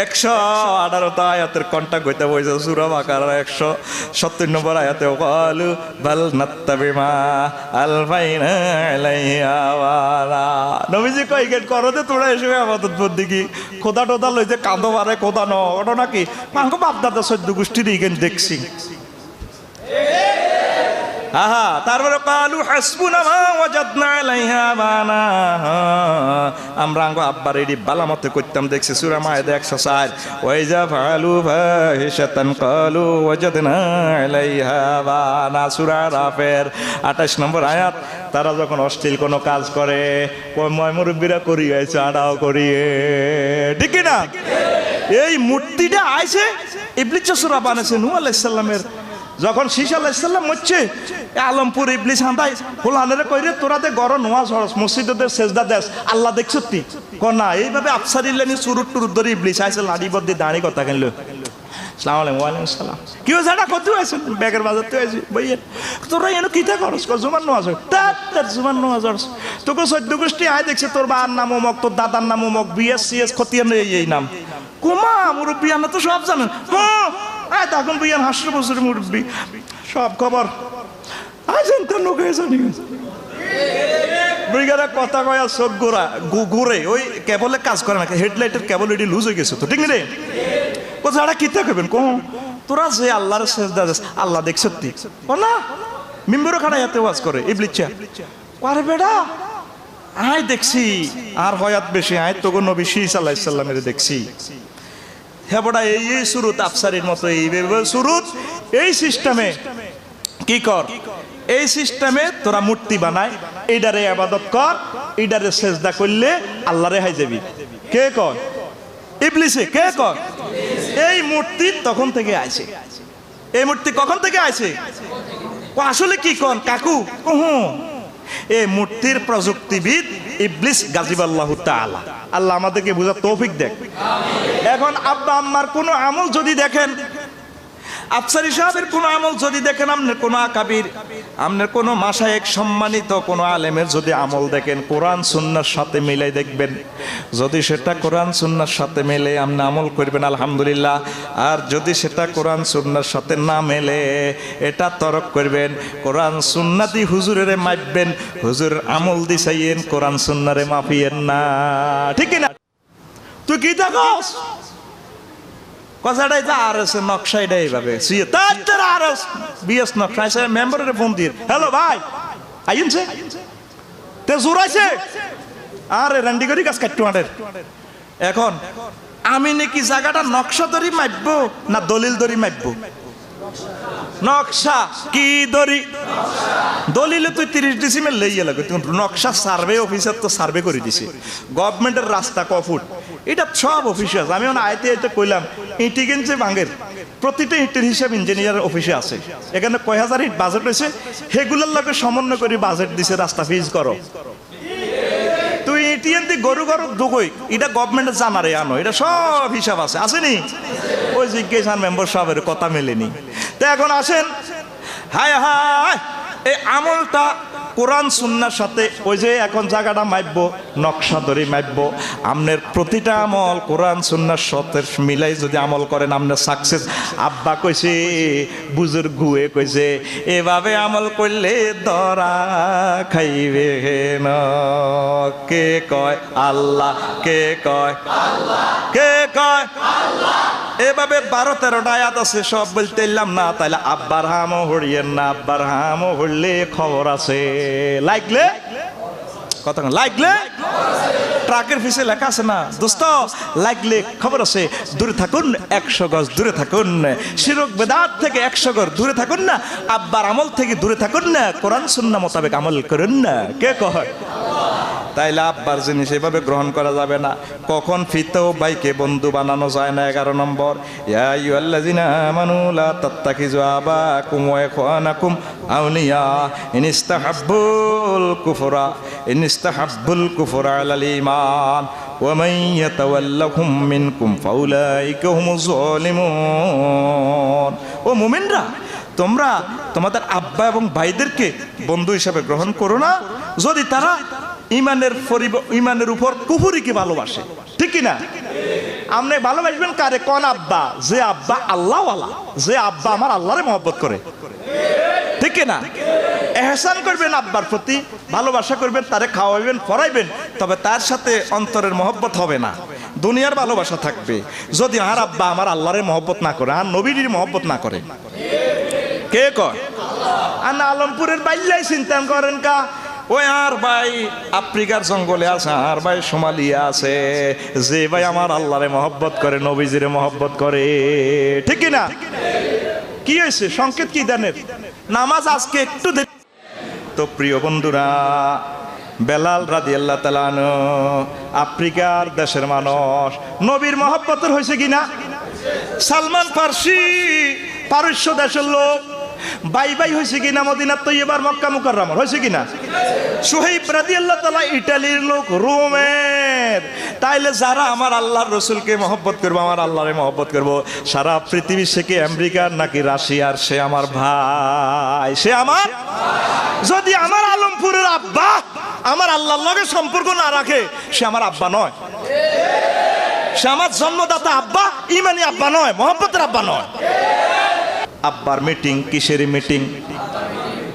118 আয়াতের কন্টাক্ট হইতে বইছে সূরা বাকারা 170 নম্বর আয়াতে, ক্বালু বাল নাত্তাবিমা আলফাইনা আলাইহা ওয়ালা। নবীজি কই গেট করতে তোরা এসে আমাদের বদিকি খোদা টোদা লইতে কাঁদো মারে, খোদা ন ওটা নাকি মাঙ্গ বাপ দাদা 14 গোষ্ঠীর ইগেন দেখছি। আহা, তারপরে কালু হাসবুনা মা ওয়াজাদনা আলাইহা বানা, আমরা আঙ্গ আব্বার এডি বালামতে করতাম দেখছি সূরা মায়েদা 104। ওয়াইজা ফালু ফাহিশাতান কালু ওয়াজাদনা আলাইহা বানা, সূরা রাফের 28 নম্বর আয়াত। তারা যখন অশ্লীল কোনো কাজ করে, ময় মুরব্বীরা করি আইছে, আড়াও করিয়ে, ঠিক না? এই মূর্তিটা আইছে ইবলিস সূরা বানাইছে নূহ আলাইহিস সালামের, যখন শীশ আলাইহিস সালাম মরছে, আলমপুর ইবলিস হাঁদাই হোলানের কইরে তোরাতে গড় নোয়াজ হরস মসজিদে সেজদা দেস, আল্লাহ দেখছ তুই না? এইভাবে আফসারিল্লানি সুরুট টুরুট ধরে ইবলিস আইছে লাড়ি বদ্দি দাঁড়ি কথা কিনলো। আসসালামু আলাইকুম। ওয়ালাইকুম আসসালাম। কি হয়েছে? এটা কত আইছেন? ব্যাগের বাজার তো আইছি বইয়ে, তোরা এনে কিতা করস? জুমার নোয়াজ হয়, তার জুমার নোয়াজ হরস। তোকে 14 গোষ্ঠী আয় দেখছে, তোর বার নাম অমক, তোর দাদার নাম অমক, বিএসসিএস খতিয়ান এই নাম কুমা মুরব্বী, আমরা তো সব জানেন। আয় তখন বিয়ান 8 বছরের মুরব্বী, সব খবর আইছেন তোর লোক জানি ব্রিগেডের কথা কয়া চোখ ঘুরে, ওই কেবলে কাজ করে না, হেডলাইটের কেবল এটি লুজ হয়ে গেছে তো, ঠিক রে? কোথাও কিতা করবেন কোন? তোরা যে আল্লাহর সেজদা দেস, আল্লাহ দেখছ তুই না? মিম্বরও খানা এতে ওয়াজ করে ইবলিচ্ছা আরে বেটা আয় দেখছি আর হয়াত বেশি আয় তোগো নবী ঈসা আলাইহিস সালামের দেখছি হে বড়া এই সুরুত আফসারির মতো এই সুরুত এই সিস্টেমে কি কর এই সিস্টেমে তোরা মূর্তি বানায় এইটারে ইবাদত কর এইটারে সেজদা করলে আল্লাহ রেহাই যাবি কে কয় ইবলিসে কে কয় এই মূর্তি তখন থেকে আইছে এই মূর্তি কখন থেকে আইছে ও আসলে কি কোন কাকু এই মূর্তির প্রযুক্তিবিদ ইবলিস গাজিবাল্লাহু তাআলা আল্লাহ আমাদেরকে বুঝার তৌফিক দেখ এখন আব্বা আম্মার কোনো আমল যদি দেখেন আফসারি সাহেবের কোনো আমল যদি দেখেন আপনার কোনো আকাবির আপনার কোনো মাশায়েখ সম্মানিত কোনো আলেমের যদি আমল দেখেন কোরআন সুন্নাহর সাথে মিলাই দেখবেন যদি সেটা কোরআন সুন্নাহর সাথে মেলে আপনি আমল করবেন আলহামদুলিল্লাহ আর যদি সেটা কোরআন সুন্নাহর সাথে না মেলে এটা তরক করবেন কোরআন সুন্নাতি হুজুরের মাপবেন হুজুরের আমল দিছাইয়েন কোরআন সুন্নারে মাপিয়েন না ঠিক না তুই কি দেখোস কথাটাই যা আর আছে নকশা এটা এইভাবে তার আর বিএস নকশা আছে মেম্বারের ফোন দিয়ে হ্যালো ভাই আইনছে তে জোরাইছে আরে রান্ডি করি কাজ কাটতে মাঠের এখন আমি নাকি জায়গাটা নকশা দড়ি মাপবো না দলিল দড়ি মাপবো নকশা কি দড়ি দলিলে তুই 30 ডিসিমেল লইয়া লাগে নকশা সার্ভে অফিসার তো সার্ভে করে দিছে গভর্নমেন্টের রাস্তা ক ফুট এটা সব অফিসে আছে আমি আইতে আইতে কইলাম ইটি কিনছে বাঙ্গের প্রতিটা ইটের হিসাব ইঞ্জিনিয়ার অফিসে আছে এখানে কয় হাজার ইট বাজেট হয়েছে সেগুলোর লোকে সমন্বয় করে বাজেট দিছে রাস্তা ফিজ করো তুই ইটিএনটি গরু গরু ঢুকই এটা গভর্নমেন্টের জানারে আনো এটা সব হিসাব আছে আসেনি ওই জিজ্ঞাসার মেম্বার সাহেবের কথা মেলেনি তো এখন আসেন হায় হায় এই আমলটা কোরআন সুন্নাহর সাথে ওই যে এখন জায়গাটা মাপবো নকশা ধরে মাপবো আপনার প্রতিটা আমল কোরআন সুন্নাহর সাথে মিলাই যদি আমল করেন আপনার সাকসেস আব্বা কইছে বুজুর্গ গুয়ে কইছে এভাবে আমল করলে ধরা খাইবে না কে কয় আল্লাহ কে কয় আল্লাহ কে কয় আল্লাহ এভাবে 12-13টা আয়াত আছে সব বলতে এলাম না তাইলে আব্বার হামও হড়িয়েন না আব্বার হামও হড়লে খবর আছে লাগলে কথা লাগলে ট্রাকের পিছে লেখা আছে না দোস্ত লাগলে খবর আছে দূরে থাকুন 100 গজ দূরে থাকুন শিরক বেদাত থেকে 100 গজ দূরে থাকুন না আব্বার আমল থেকে দূরে থাকুন না কোরআন সুন্নাহ মোতাবেক আমল করুন না কে কয় তাইলে আব্বার জিনিস এভাবে গ্রহণ করা যাবে না কখন ফিতাও বাইকে বন্ধু বানানো যায় না 11 নম্বর ইয়া আইয়ুহাল্লাযিনা আমানু লা তাত্তাখিযু আবাকুম ওয়া ইখওয়ানাকুম আউলিয়া ইনিস্তাহাব্বুল কুফরা আলাল ঈমান ওয়া মান ইয়াতাওয়াল্লাহুম মিনকুম ফাউলাইকা হুমুজ জালিমুন ও মুমিনরা তোমরা তোমাদের আব্বা এবং ভাইদেরকে বন্ধু হিসেবে গ্রহণ করো না যদি তারা ইমানের উপর কুফরিকে ভালোবাসে ঠিক কি না আপনি ভালোবাসবেন কারে কোন আব্বা যে আব্বা আল্লাহওয়ালা যে আব্বা আমার আল্লাহরে মহব্বত করে ঠিক কি না ইহসান করবেন আব্বার প্রতি ভালোবাসা করবেন তারে খাওয়াবেন পড়াইবেন তবে তার সাথে অন্তরের মহব্বত হবে না দুনিয়ার ভালোবাসা থাকবে যদি আর আব্বা আমার আল্লাহরে মহব্বত না করে আর নবীর মহব্বত না করে কে কয় আল্লাহ আলমপুরের বাইলাই চিন্তা করেন কা ওই আর ভাই আফ্রিকার জঙ্গলে আছে আর ভাই সোমালিয়া আছে যে ভাই আমার আল্লাহরে মহব্বত করে নবীজিরে মহব্বত করে ঠিক কি না কি হয়েছে সংকেত কি দানের নামাজ আজকে একটু তো প্রিয় বন্ধুরা বেলাল রাদিয়াল্লাহু তাআলা আনহু আফ্রিকার দেশের মানুষ নবীর মহব্বতের হয়েছে কিনা সালমান ফার্সি পারস্য দেশের লোক বাই বাই হয়েছে কিনা মদিনা তৈয়বার মক্কা মুকাররমার হয়েছে কিনা সুহাইব রাদিয়াল্লাহু তাআলা ইতালির লোক রোমের তাইলে যারা আমার আল্লাহর রাসূলকে মহব্বত করবে আমার আল্লাহরে মহব্বত করব সারা পৃথিবী থেকে আমেরিকার নাকি রাশিয়ার সে আমার ভাই সে আমার যদি আমার আলমপুরের আব্বা আমার আল্লাহর লগে সম্পর্ক না রাখে সে আমার আব্বা নয় সে আমার জন্মদাতা আব্বা ইমানি আব্বা নয় মহব্বতের আব্বা নয় আব্বার মিটিং কিসের মিটিং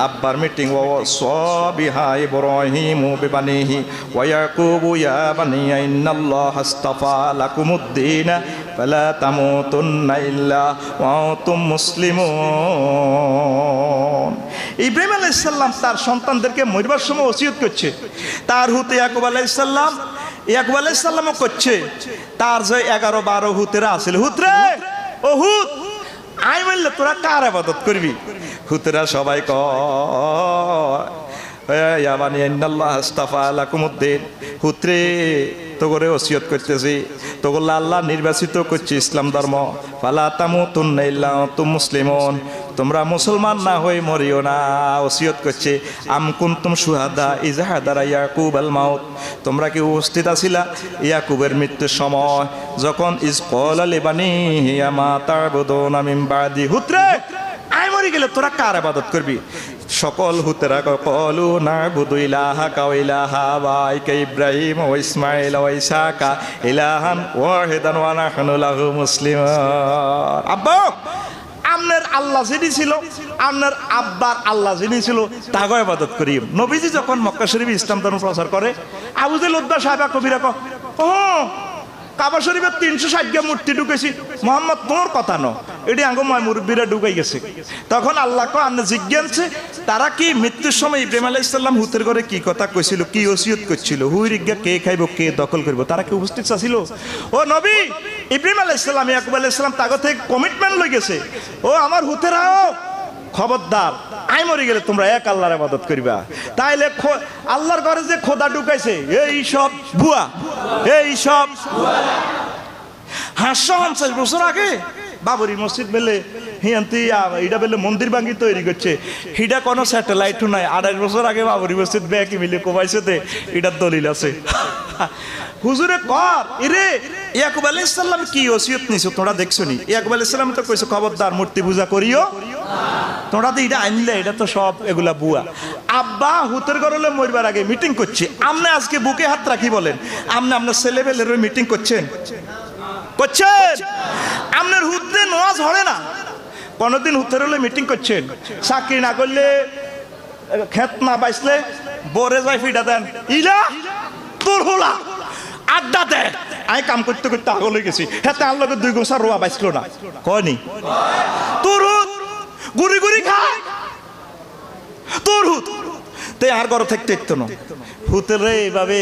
আব্বার মিটিং ওয়াসাবিহা ইব্রাহিমু বিবানিহি ওয়া ইয়াকুবু ইয়া বানিয়া ইন্নাল্লাহা আস্তাফা লাকুমুদ্দিন ফালা তামুতুন্না ইল্লা ওয়া আনতুম মুসলিমুন ইব্রাহিম আলাইহিস সালাম তার সন্তানদেরকে মরবার সময় ওসিয়ত করছে, তার হুতে ইয়াকুব আলাইহিস সালামও করছে, তার যে 11-12 হুতেরা আছিল, হুতরে ও হুত আই বললে তোরা কার ইবাদত করবি? হুতেরা সবাই হুতরে তো করে ওসিয়ত করতেছি, তো বললে আল্লাহ নির্বাচিত করছে ইসলাম ধর্ম, ফালা তামুতুন্না ইল্লা আনতুম মুসলিমুন, তোমরা মুসলমান না হয়ে মরিও না। ওসিয়ত করছে আম কুনতুম শুহাদা ইয হাদারা ইয়াকুব আল মাউত, তোমরা কি উপস্থিত আছিলা ইয়াকুবের মৃত্যুর সময় যখন ইয ক্বালা লিবানিহি মা তা'বুদুনা মিন বাদি? হুতরে আই মরি গেলে তোরা কার ইবাদত করবি? সকল হুতেরা কলু না'বুদু ইলাহাকা ওয়া ইলাহা আবাইকা ইব্রাহিম ওয়া ইসমাঈল ওয়া ইসহাকা ইলাহান ওয়াহিদান ওয়া নাহনু লাহু মুসলিমুন। আব্বা আপনার আল্লাহ যিনি ছিল, আপনার আব্বার আল্লাহ যিনি ছিল তাকে ইবাদত করি। নবীজি যখন মক্কা শরীফে ইসলাম ধর্ম প্রচার করে, আবু জেহেল উদ্বা সাহেবা কবিরা কাবা শরীফের 360 মূর্তি ঢুকেছি, মোহাম্মদ তোর কথা ন, এটি আঙ্গ ময় মুরব্বীরা ঢুকাই গেছে। তখন আল্লাহ আপনি জিজ্ঞাসে তারা কি মৃত্যুর সময় ইব্রাহিম আলাইহিস সালাম হুতের ঘরে কি কথা কইছিল, কি ওসিয়ত করছিল, হুইরিগা কে খাইব, কে দখল করব, তারা কি উপস্থিত ছিল? ও নবী ইব্রাহিম আলাইহিস সালাম ইয়াকুব আলাইহিস সালাম তাগো থেকে কমিটমেন্ট লই গেছে, ও আমার হুতেরাও খবরদার আই মরে গেলে তোমরা এক আল্লাহর ইবাদত করিবা। তাইলে আল্লাহর ঘরে যে খোদা ঢুকাইছে এই সব ভুয়া, এই সব 550 বছর আগে বাবরি মসজিদ বেলে হিয়ান্তি এটা বেলে মন্দির ভাঙ্গি তৈরি করছে, হিডা কোনো স্যাটেলাইটও নাই। 28 বছর আগে বাবরি মসজিদ ব্যাকি মিলে কোবাইছে, এটার দলিল আছে। হুজুরে কর ইরে ইয়াকুব আলাইহিস সালাম কি ওসিয়ত নিছো তোমরা দেখছো নি? ইয়াকুব আলাইহিস সালাম তো কইছে খবরদার মূর্তি পূজা করিও, তোমরা তো এটা আনলে, এটা তো সব এগুলা বুয়া। আব্বা হুতের ঘরলে মরবার আগে মিটিং করছে, আমনে আজকে বুকে হাত রাখি বলেন, আমনে আপনার ছেলেবেলের মিটিং করছেন? আপনার হুদ্দে নোয়াজ হরে না, কোনদিন হুতের হলে মিটিং করছেন? চাকরি না করলে, খেত না বাইসলে বরে যাই ফিডা দেন, ইলা তোর হোলা আড্ডা দে। আমি কাম করতে করতে আগল হয়ে গেছি, হেতে আর লগে 2 গোছা রোয়া বাইছিল না, কয়নি? তোর হুত গুড়ি গুড়ি খায়, তোর হুত তে আর ঘর থাকতে একটু না। হুতের এইভাবে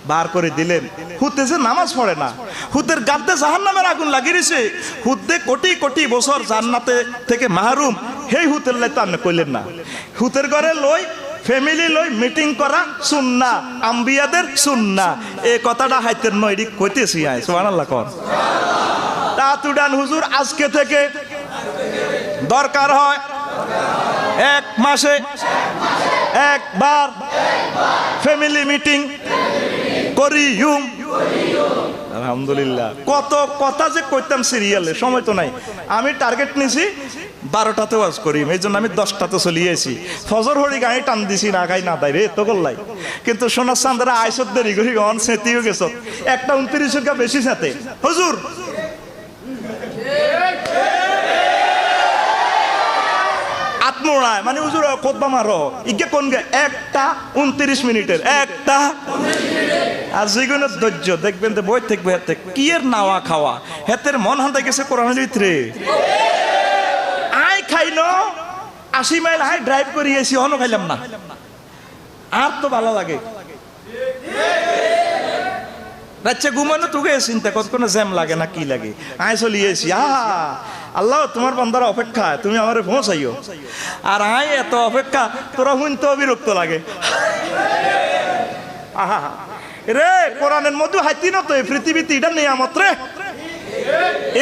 বার করে দিলেন, হুতে যে নামাজ পড়ে না, হুতের গাদ্দে জাহান্নামের আগুন লাগিয়েছে, হুদ্দে কোটি কোটি বছর জান্নাতে থেকে মাহরুম, সেই হুতের লাই তো আপনি কইলেন না। হুতের ঘরে লই ফ্যামিলি লই মিটিং করা সুন্নাহ, আম্বিয়াদের সুন্নাহ, এই কথাটা হাইতের নয়, এটি কইতেছি আয় সুবহানাল্লাহ কোন। তা তুডান হুজুর আজকে থেকে দরকার হয় 1 মাসে একবার ফ্যামিলি মিটিং করি। আলহামদুলিল্লাহ, কত কথা যে কইতাম সিরিয়ালে, সময় তো নাই। আমি টার্গেট নিছি 12টাতে ওয়াজ করি, এই জন্য আমি 10টাতে চলিয়েছি। ফজর হরি গাড়ি টান দিছি, না খাই না দাই রে তো করলাই। কিন্তু সোনার চান্দারা আইসত দেরি করি অন সেতিও গেছ, 1:29 বেশি সাথে হুজুর আত্মরায় মানে হুজুর কোদবা মারো ইগে কোন গে 1:29 মিনিটের 1টা আর যেগুলো ধৈর্য দেখবেন তো বই থাকবে হাতে কি এর নাওয়া খাওয়া হেতের মন হাতে গেছে কোরআনের ভিতরে। আই খাইনো 80 মাইল হাই ড্রাইভ করে এসি অন্য খাইলাম না, আর তো ভালো লাগে। রাচ্চা ঘুমানো তোকে চিন্তা কত কোনো জ্যাম লাগে না কি লাগে, আয় চলিয়েছি আল্লাহ তোমার বান্দারা অপেক্ষা, তুমি আমার পৌঁছাইও। আর আয় এত অপেক্ষা তোরা শুনতে বিরক্ত লাগে। আহা রে কোরআনের মধ্যে হাইতি না তো এই পৃথিবীতে এটা নিয়ামত রে,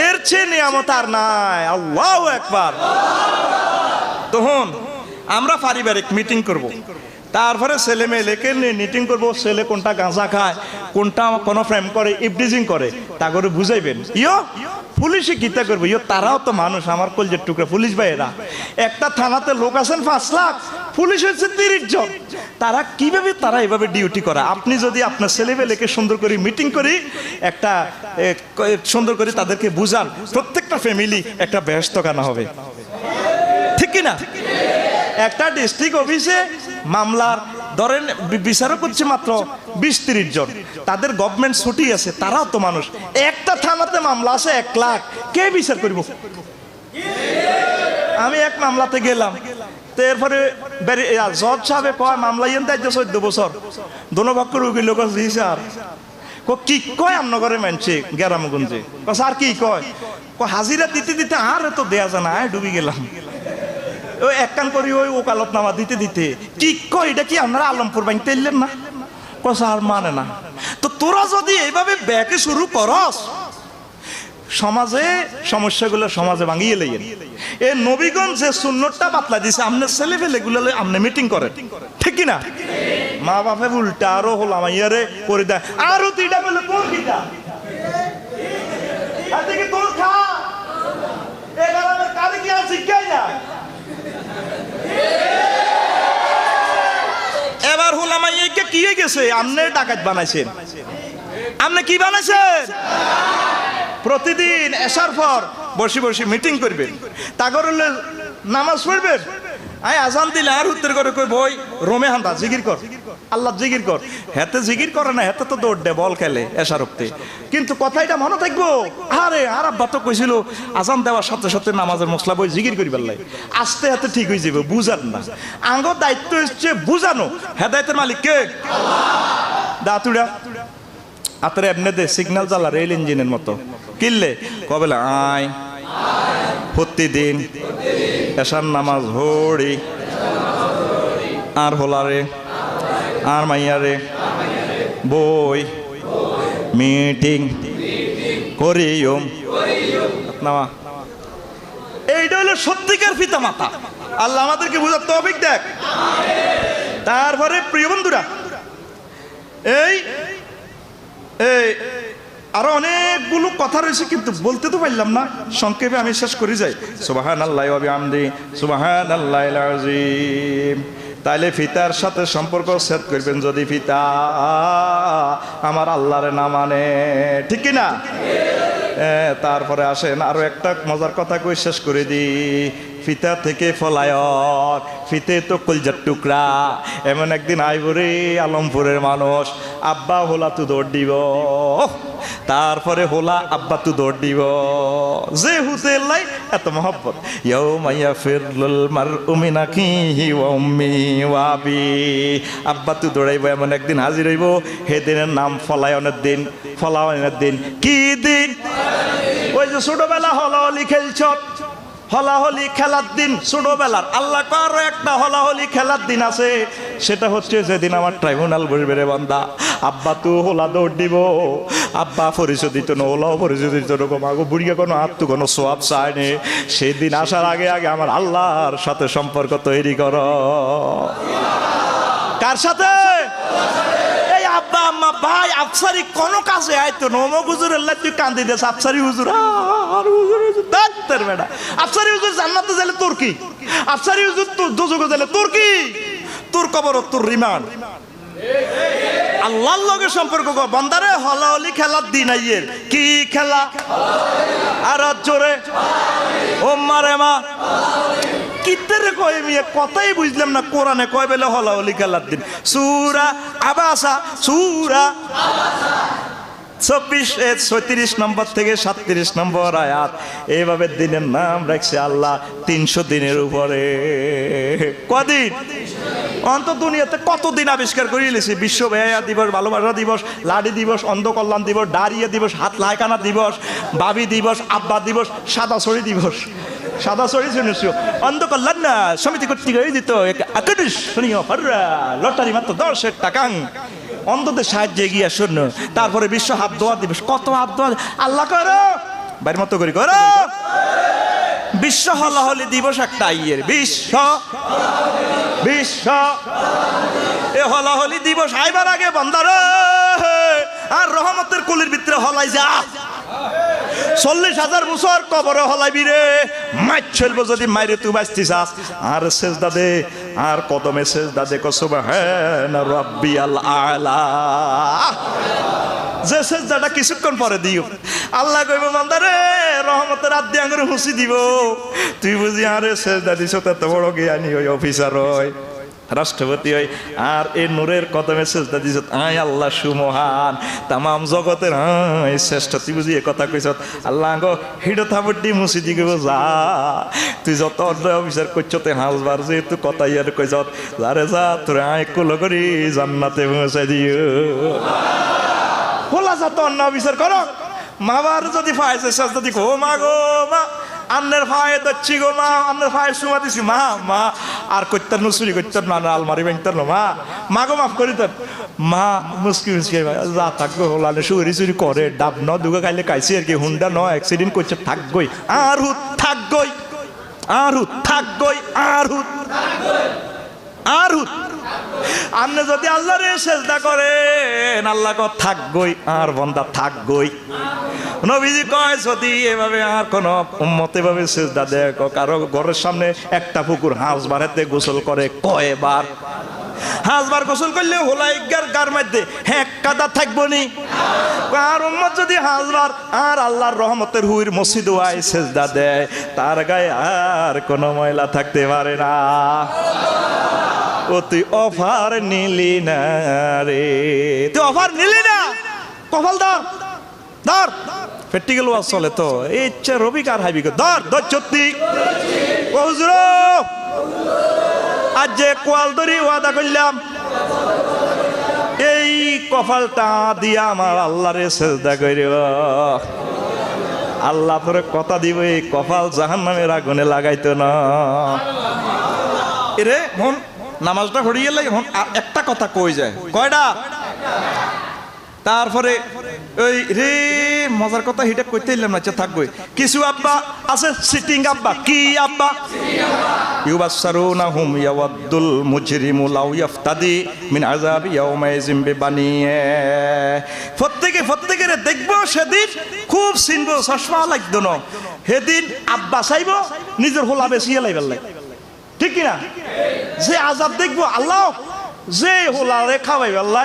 এর চেয়ে নিয়ামত আর নাই। আল্লাহু আকবার। তখন আমরা পারিবারিক মিটিং করব, তারপরে ছেলে মেয়েকে নিয়ে মিটিং করবো। ছেলে কোনটা গাঁজা খায়, কোনটা কোনো প্রেম করে, ইভটিজিং করে, তা করে বুঝাইবেন। পুলিশে গীতা করবে, তারাও তো মানুষ, আমার কলজের টুকরা পুলিশ ভাইয়েরা। একটা থানাতে লোক আছেন 5 লাখ, পুলিশ হচ্ছে 30 জন। তারা কিভাবে তারা এভাবে ডিউটি করে? আপনি যদি আপনার ছেলেবেলেকে সুন্দর করে মিটিং করি, একটা সুন্দর করে তাদেরকে বুঝান, প্রত্যেকটা ফ্যামিলি একটা বেহেশতখানা হবে, ঠিক কিনা? একটা ডিস্ট্রিক্ট অফিসে মামলার ধরেন বিচারক হচ্ছে মাত্র 20-30 জন, তাদের গভর্নমেন্ট ছুটি আছে, তারাও তো মানুষ। একটা থানাতে মামলা আছে 1 লাখ, কে বিচার করব? আমি এক মামলাতে গেলাম, তো এরপরে জজ সাহেব কয় মামলা ইয়েন দায়িত্ব 14 বছর দোনো পক্ষ রুগীর লোক জি স্যার কি কয় আমনগরে মানছে গ্রামগঞ্জে স্যার কি কয় হাজিরা দিতে দিতে আর তো দেয়া যায় না, ডুবি গেলাম। ওই এক কান করি ওই ওকালতনামা দিতে দিতে কি কয় এটা কি আপনারা আলমপুর বাংতে এলেন না? স্যার মানে না। তো তোরা যদি এইভাবে ব্যাকে শুরু করস সমাজে সমস্যাগুলো সমাজে ভাঙিয়ে লইয়েন। এ নবীগঞ্জ যে সুন্নতটা বাতলা দিছে আপনার ছেলে ফেলে গুলো আপনি মিটিং করেন, ঠিক কি না? মা বাপে উল্টা আরো হলাম ইয়ারে করে দেয় আরো দুইটা বলে তোর কিটা তোর খা কারে কি আছে না। এবার হলাম কি হয়ে গেছে আপনি ডাকাত বানাইছেন, আপনি কি বানাইছেন? প্রতিদিন এসার পর বসে বসে মিটিং করবেন, তা করলে নামাজ পড়বেন। আয় আজান দিলে আর উত্তর করে কই বই রোমে হান্দা জিকির কর, আল্লাহ জিকির কর। হেতে জিকির করে না, হেতে তো দৌড় দে বল খেলে এসার উঠতে। কিন্তু কথাটা মনে থাকবো, আরে আর আব্বা তো কইছিল আজান দেওয়ার সাথে সাথে নামাজের মশলা বই জিকির করি পারলাই আস্তে হাতে ঠিক হয়ে যাবে। বুঝান না, আঙ্গ দায়িত্ব হচ্ছে বুঝানো। হেদায়েতের মালিক কে? দাতুড়া আতরে এমনি দে সিগন্যাল জ্বালা রেল ইঞ্জিনের মতো কিনলে কবে আয় প্রতিদিন এসার নামাজ হড়ি আর হোলারে আর মাইয়ারে বই মিটিং করিয়ম নামা। এইটা হলো সত্যিকার পিতা মাতা। আল্লাহ আমাদেরকে বুঝার তৌফিক দেখ। তারপরে প্রিয় বন্ধুরা এই আরো অনেকগুলো কথা রয়েছে কিন্তু বলতে তো পারলাম না, সংক্ষেপে আমি শেষ করে যাই। সুবহানাল্লাহি ওয়া বিহামদি সুবহানাল্লাহিল আযীম। তাইলে ফিতার সাথে সম্পর্ক সেট করবেন যদি ফিতা আমার আল্লাহরে না মানে, ঠিক কি না? তারপরে আসেন আরো একটা মজার কথা কই শেষ করে দিই। ফিতা থেকে ফলায়ক, ফিতে তো কলজার টুকরা। এমন একদিন আইবরে আলমপুরের মানুষ আব্বা হোলা তু দৌড় দিব, তারপরে হোলা আব্বা তু দৌড় দিব। যে হুসেন লাই এত মহব্বত ইয়াউমা ইয়াফিরুল মারউ মিন আখিহি ওয়া উম্মি ওয়া আবি। আব্বা তু দৌড়াইব, এমন একদিন হাজির হইব। সেদিনের নাম ফলায়নের দিন। ফলায়নের দিন কি দিন? ওই যে ছোটবেলা হলাহলি খেলছ, হলাহলি খেলার দিন ছোটবেলার। আল্লাহ কারো একটা হলাহলি খেলার দিন আছে, সেটা হচ্ছে যেদিন আমার ট্রাইব্যুনাল বসবে রে বান্দা। আব্বা তো হোলা দৌড় দিব, আব্বা পরিচয় দিত না, ওলাও পরিচয় দিত না, মাগো বুড়িয়া কোনো আত্ম কোনো সোয়াব চায়নি। সেদিন আসার আগে আগে আমার আল্লাহর সাথে সম্পর্ক তৈরি করো। কার সাথে? এই আব্বা আম্মা ভাই আফসারি কোন কাজে আইতো নমো হুজুরের লাই তুই কান্দি দেস। আফসারি হুজুর আর হুজুর দাঁতের বেটা। আফসারি হুজুর জান্নাতে গেলে তোর কি? আফসারি হুজুর তোর দোজখে গেলে তোর কি? তোর কবর তোর রিমান্ড। আল্লাহর লগে সম্পর্ক গো বান্দারে। হলাহলি খেলার দিন আইয়ের কি খেলা? আর জোরে ও মারে মা কিত্তেরে কয় মিয়া কথাই বুঝলাম না। কোরআনে কয় বেলে হলাহলি খেলার দিন? সূরা আবাসা, সূরা 36 নম্বর থেকে 37 নম্বর আয়াত। এইভাবে দিনের নাম রাখছে আল্লাহ 300 দিনের উপরে। কদিন? অন্ত দুনিয়াতে কতদিন আবিষ্কার করে নিয়েছি। বিশ্ব বেহায়া দিবস, ভালোবাসা দিবস, লাডি দিবস, অন্ধ কল্যাণ দিবস, ডারিয়া দিবস, হাত লাইকানা দিবস, বাবি দিবস, আব্বা দিবস, সাদা ছড়ি দিবস। সাদা ছড়ি শুনেছো? অন্ধ কল্যাণ না সমিতি কর্তৃক আয়োজিত আকর্ষণীয় লটারি মাত্র 10 টাকা অন্ধদের সাহায্যে এগিয়ে শূন্য। তারপরে বিশ্ব হাত দোয়া দিবস। কত হাত দোয়া আল্লাহ করো বাইর মতো করি করো। বিশ্ব হলাহলি দিবস একটা আইয়ের বিশ্ব এ হলাহলি দিবস আইবার আগে বান্দার আর রহমতের কুলির ভিতরে হলাই যা। 40,000 বছর কবরে হলাইবি রে। মাইর চলবো যদি মাইরে তুই বাঁচতি চাস। আর সেজদা দে, আর কদমে সেজদা দে সুবহানা রাব্বিয়াল আলা। যে সেজদাটা কিছুক্ষণ পরে দিও আল্লাহ কইব বান্দারে রহমতের হাত দিয়ে আঙ্গুরে হুঁচি দিব। তুই বুঝি আরে সেজদা দিছ তত বড় জ্ঞানী ওই অফিসার হয়। রাষ্ট্রপতি হয় আর এই নূরের কদমে সেজদা দিছ আয় আল্লাহ সুমহান তামাম জগতের আয় শ্রেষ্ঠ তুই বুঝি এ কথা কইছ আল্লাহ গো হিডো থাবড্ডি মুসিদি গো যা তুই যত অন্যায় অফিসার করছ তে হাসবার যেহেতু কথা ইয়ার কইছ যারে যা তোরে আয় কুলো করি জান্নাতে পৌঁছাই দিও হোলা যা তো অন্যায় অফিসার করো মাবার যদি ফাইছে সেজদা দি ও মা গো মা আন্নের ফায়ে দচ্ছি গো মা আন্নের ফায়ে সুমা দিছি মা মা আর কইতার নুসুরি কইতার না আলমারি ভাঙতার না মা মা গো মাফ করি তোর মা মুস্কি যা থাকবো হলানে সুরি চুরি করে ডাব ন দুগা খাইলে খাইছি আর কি হুন্ডা ন অ্যাক্সিডেন্ট করছে থাকগই আর হুত থাকগই আর হুত থাকগই আর হুত আর হুত আপনি যদি আল্লাহর সেজদা করেন আল্লাহ কো থাকগই আর বান্দা থাকগই নবীজি কয় যদি এভাবে আর কোন উম্মত এভাবে সেজদা দেয় কারো ঘরের সামনে একটা পুকুর হাঁস বাড়াতে গোসল করে কয়বার হাঁসবার গোসল করলে হোলা ইগার গার মধ্যে এক কাদা থাকবো নি আর উম্মত যদি হাঁসবার আর আল্লাহর রহমতের হুইর মসজিদ ওয়াই সেজদা দেয় তার গায়ে আর কোনো ময়লা থাকতে পারে না ও তুই অফার নিলি না রে তুই অফার নিলি না কপাল ধর ধর প্র্যাকটিক্যাল ওয়াজ চলে তো এই ইচ্ছা রবি কার হাইবি ধর ধর সত্যি ও হুজুর আজ যে কোয়াল ধরি ওয়াদা করলাম এই কপালটা দিয়া আমার আল্লাহরে সেজদা করিব আল্লাহ তোরে কথা দিব এই কপাল জাহান্নামের আগুনে লাগাইতো না এরে মন নামাজটা হরিয়ে লাগে আর একটা কথা কই যায় কয়টা তারপরে ওই রে মজার কথা হিটা কইতে ইলাম না থাকবই কিছু আব্বা আছে সিটিং আব্বা কি আব্বা ইউবাসসারুনাহুম ইয়াওয়াদ্দুল মুজরিমু লাউ ইয়াফতাদি মিন আযাবি ইয়াউমাইযিন বিবানিয়ে প্রত্যেকের দেখবো সেদিন খুব চিনবো চশমা লাগতো না সেদিন আব্বা চাইব নিজের হোলা বেশিয়ে লাইবার লাগে ঠিক কিনা যে আজাব দেখবো আল্লাহ যে হোলারে খাওয়াই আল্লাহ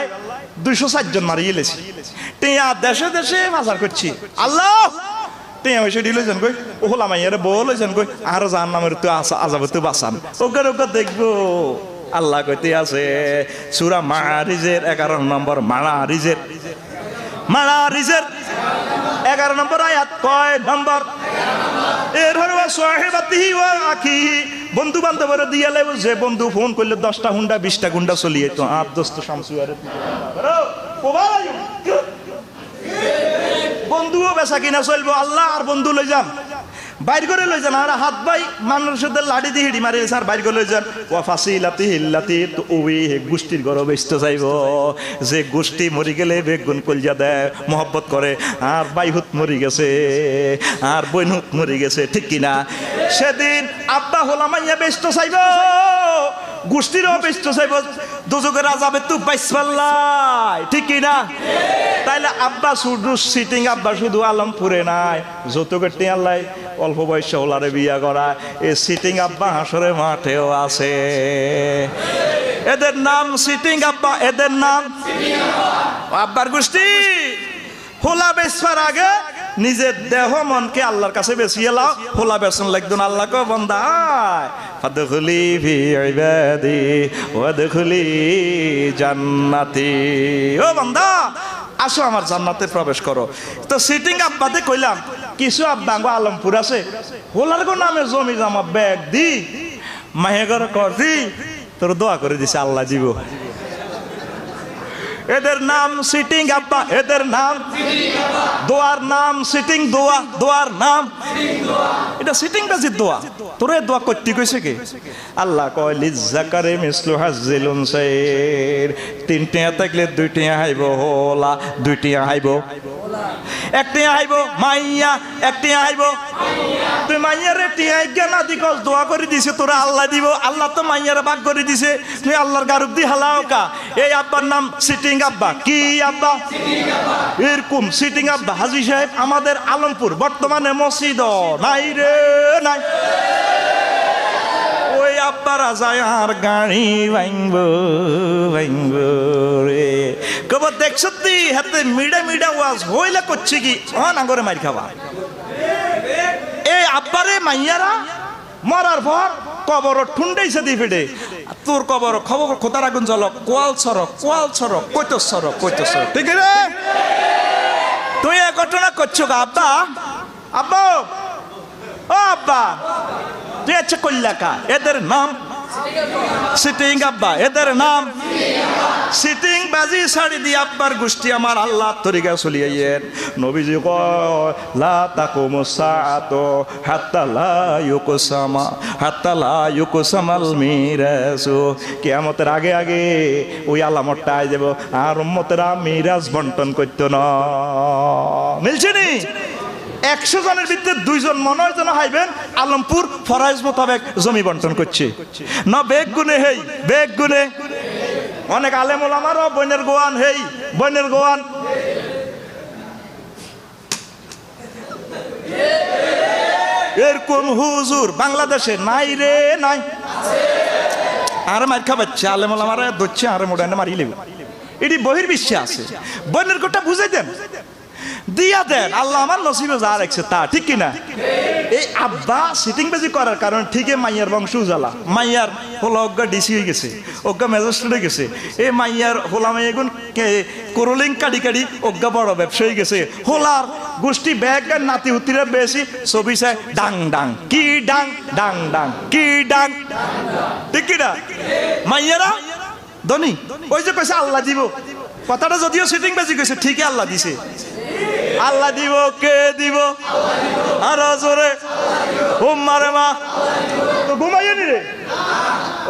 204 জন মারিয়ে লেছি টিয়া দেশে দেশে বাজার করছি আল্লাহ টিয়া হয়েছে ডিলেছেন কই ও হোলা মাইয়ারে বলেছেন কই আর জান নামের তুই আজাব তুই বাঁচান ওকে দেখবো আল্লাহ কইতে আছে সূরা মাআরিজের 11 নম্বর মাআরিজের 11 নম্বর আয়াত কয় নম্বর এর হলো সাহেবাতিহি ওয়া আখিহি বন্ধু বান্ধবের দিয়া লাইব যে বন্ধু ফোন করলে 10টা হুন্ডা 20টা গুন্ডা চলিয়ে তো আপ দোস্ত শামসু আরে বন্ধুও বেচা কিনা চলবো আল্লাহ আর বন্ধু লই যান বাইর করে লই যান আর হাত ভাই মানুষদের লাড়ি দিয়ে হিড়ি মারি স্যার বাইর করে লই যান ও ফাসিলাতি হিল্লাতি তো ওই গোষ্ঠীর গরব ব্যস্ত যাইব যে গোষ্ঠী মরি গেলে বেগুন কলজা দেয় মহব্বত করে আর বাইহুত মরি গেছে আর বইনুত মরি গেছে ঠিক কিনা সেদিন আব্বা হোলা মাইয়া ব্যস্ত চাইব গোষ্ঠীরও ব্যস্ত চাইব দুজকের আজাবে তো বাইসপাল্লাই ঠিক কিনা তাইলে আব্বা শুধু সিটিং আব্বা শুধু আলমপুরে নাই যৌতুকের টিয়াল্লাই অল্প বয়সে ওলারে বিয়া করা এই সিটিং আব্বা হাসরে মাঠেও আছে এদের নাম সিটিং আব্বা এদের নাম আব্বার গোষ্ঠী হোলা বেচবার আগে নিজের দেহ মনকে আল্লাহর কাছে বেচিয়ে লাও হোলা বেচন লাগতো না আল্লাহকে বন্দা ফাদখুলি ফি ইবাদি ওয়াদখুলি জান্নাতি ও বান্দা আসো আমার জান্নাতে প্রবেশ করো তো সিটিং আব্বাতে কইলাম কিছু আব্বাঙ্গ আলমপুর আছে হোলার গো নামে জমি জমা ব্যাগ দি মাহেগর করছি তোর দোয়া করে দিছে আল্লাহ দিব এদের নাম সিটিং আব্বা এদের নাম দোয়ার নাম সিটিং দোয়া দোয়ার নাম এটা সিটিং বাজির দোয়া তোরে দোয়া করতে কইছে কি আল্লাহ কয় লিজাকারে মিসলু হাজ্জিল উনসাইর তিনটিয়া থাকলে দুইটিয়া হাইব হোলা দুইটিয়া হাইব একটিয়া হাইব মাইয়া একটিয়া হাইব তুই মাইয়ারে টিয়াই গেলা দিকস দোয়া করে দিছে তোরা আল্লাহ দিব আল্লাহ তো মাইয়ারে ভাগ করে দিছে তুই আল্লাহর গারুব দি হালাও কা এই আব্বার নাম সিটিং আব্বা কি আব্বা এরকম সিটিং আব্বা হাজী সাহেব আমাদের আলমপুর বর্তমানে মসজিদ নাই রে নাই ওই আব্বারা যায় আর গাড়ি ভাঙব ভাঙব রে কব দেখছ তুই হাতে মিডা মিডা ওয়াজ হইলে করছে কি নাগরে মার খাওয়া এই আব্বারে মাইয়ারা মরার পর কবর ঠুন্ডাইছে দি ফেটে তোর কবর খবর খোদার আগুন জ্বলক কোয়াল ছড়ক কৈত ছড়ক ঠিক রে তুই এ ঘটনা করছো গা আব্বা আব্বা ও আব্বা তুই আচ্ছা কল্যাকা এদের নাম সিটিং আব্বা এদের নাম সিটিং বাজি ছাড়ি দিয়ে আব্বার গোষ্ঠী আমার আল্লাহ তরিকা চলিয়েন নবীজি কয় লা তাকুমুস সাআতু হাত্তা লা ইউকসামাল মিরাসু কিয়ামতের আগে আগে ওই আলামতটা আই যাব আর উম্মতেরা মিরাজ বন্টন করতো না মিলছে নি 100 জনের ভিতরে 2 জন মনে হয় যেন হাইবেন আলমপুর ফরাইজ মোতাবেক জমি বন্টন করছে না বেগ গুনে অনেক আলেম ওলামারও বইনের গোয়ান এরকম হুজুর বাংলাদেশে নাই রে নাই আর মার খাবাচ্ছে আলেম ওলামারা দচ্ছে আর মোড়ানে মারি লেবে এটি বহির্বিশ্বে আছে বইনের কথা বুঝাই দেন দিয়া দেন আল্লাহ আমার নসিবে যা রাখছে তা ঠিক কিনা এই আব্বা সিটিং বাজি করার কারণে ঠিকই মাইয়ার বংশ উজালা মাইয়ার হোলা অজ্ঞা ডিসি হয়ে গেছে অজ্ঞা ম্যাজিস্ট্রেট হয়ে গেছে এই মাইয়ার হোলা মাইয়াগুন করলিং কাড়ি অজ্ঞা বড় ব্যবসা হয়ে গেছে হোলার গোষ্ঠী ব্যাগ নাতি হুতিরা বেশি ছবি চায় ডাং ডাং কি ডাং ডাং ডাং কি ডাং ঠিক কিনা মাইয়ারা ধনী ওই যে কইছে আল্লাহ দিব কথাটা যদিও সিটিং বাজি কইছে ঠিকই আল্লাহ দিছে আল্লাহ দিব কে দিব আর জোরে মারে মা তো ঘুমাইনি রে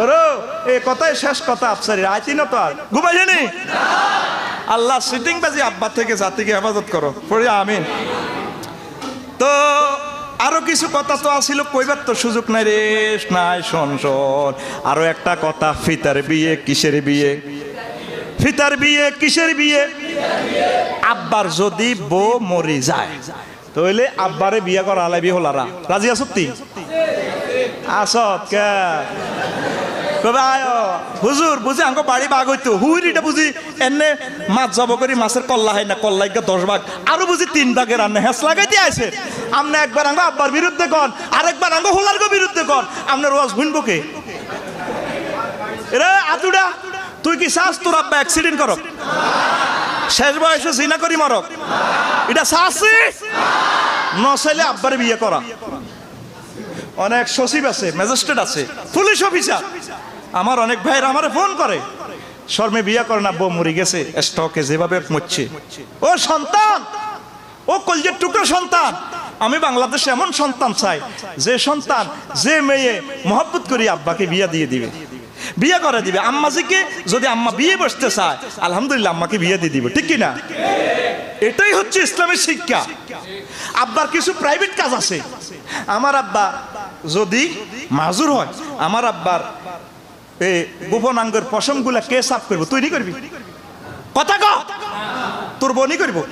ওরো এই কথাই শেষ কথা আফসারি আইতি না তো আর ঘুমাইনি আল্লাহ সিটিং বাজি আব্বা থেকে জাতিকে হেফাজত করো পড়ি আমিন তো আরো কিছু কথা তো আসিল কইবার তো সুযোগ নাই রে নাই শোন আরো একটা কথা ফিতার বিয়ে কিসের বিয়ে আব্বার যদি বউ মরি যায় তাহলে আব্বারে বিয়ে করা আলাইবি হলারা রাজি আসতি আসত কে কবে আয় হুজুর বুঝি আমাকে বাড়ি বাঘ হইতো হুইরিটা বুঝি এনে মাছ জব করি মাছের কল্লা হয় না কল্লা 10 ভাগ আরো বুঝি 3 ভাগের রান্না হেস লাগাইতে আছে আমনে একবার আঙ্গ আব্বার বিরুদ্ধে কন আরেকবার আঙ্গ হোলার বিরুদ্ধে কন আপনার রোজ শুনবো কে রে আতুডা তুই কি চাস তোর আব্বা অ্যাক্সিডেন্ট করক শেষ বয়সে জিনা করি মরক এটা চাষি নচাইলে আব্বার বিয়ে করা অনেক সচিব আছে ম্যাজিস্ট্রেট আছে পুলিশ অফিসার আমার অনেক ভাইরা আমারে ফোন করে শর্মে বিয়ে করে না বউ মরে গেছে স্টকে যেভাবে মরছে ও সন্তান ও কলজের টুকরো সন্তান আমি বাংলাদেশে এমন সন্তান চাই যে সন্তান যে মেয়ে মহব্বত করি আব্বাকে বিয়ে দিয়ে দিবে বিয়ে করে দিবে আম্মাজিকে যদি আম্মা বিয়ে বসতে চায় আলহামদুলিল্লাহ আম্মাকে বিয়ে দিয়ে দিবে ঠিক কিনা এটাই হচ্ছে ইসলামের শিক্ষা আব্বার কিছু প্রাইভেট কাজ আছে আমার আব্বা যদি মাজুর হয় আমার আব্বার এই গোপনাঙ্গের পশমগুলা কে সাফ করবো তুই নি করবি কথা ক তোর বোনই করবো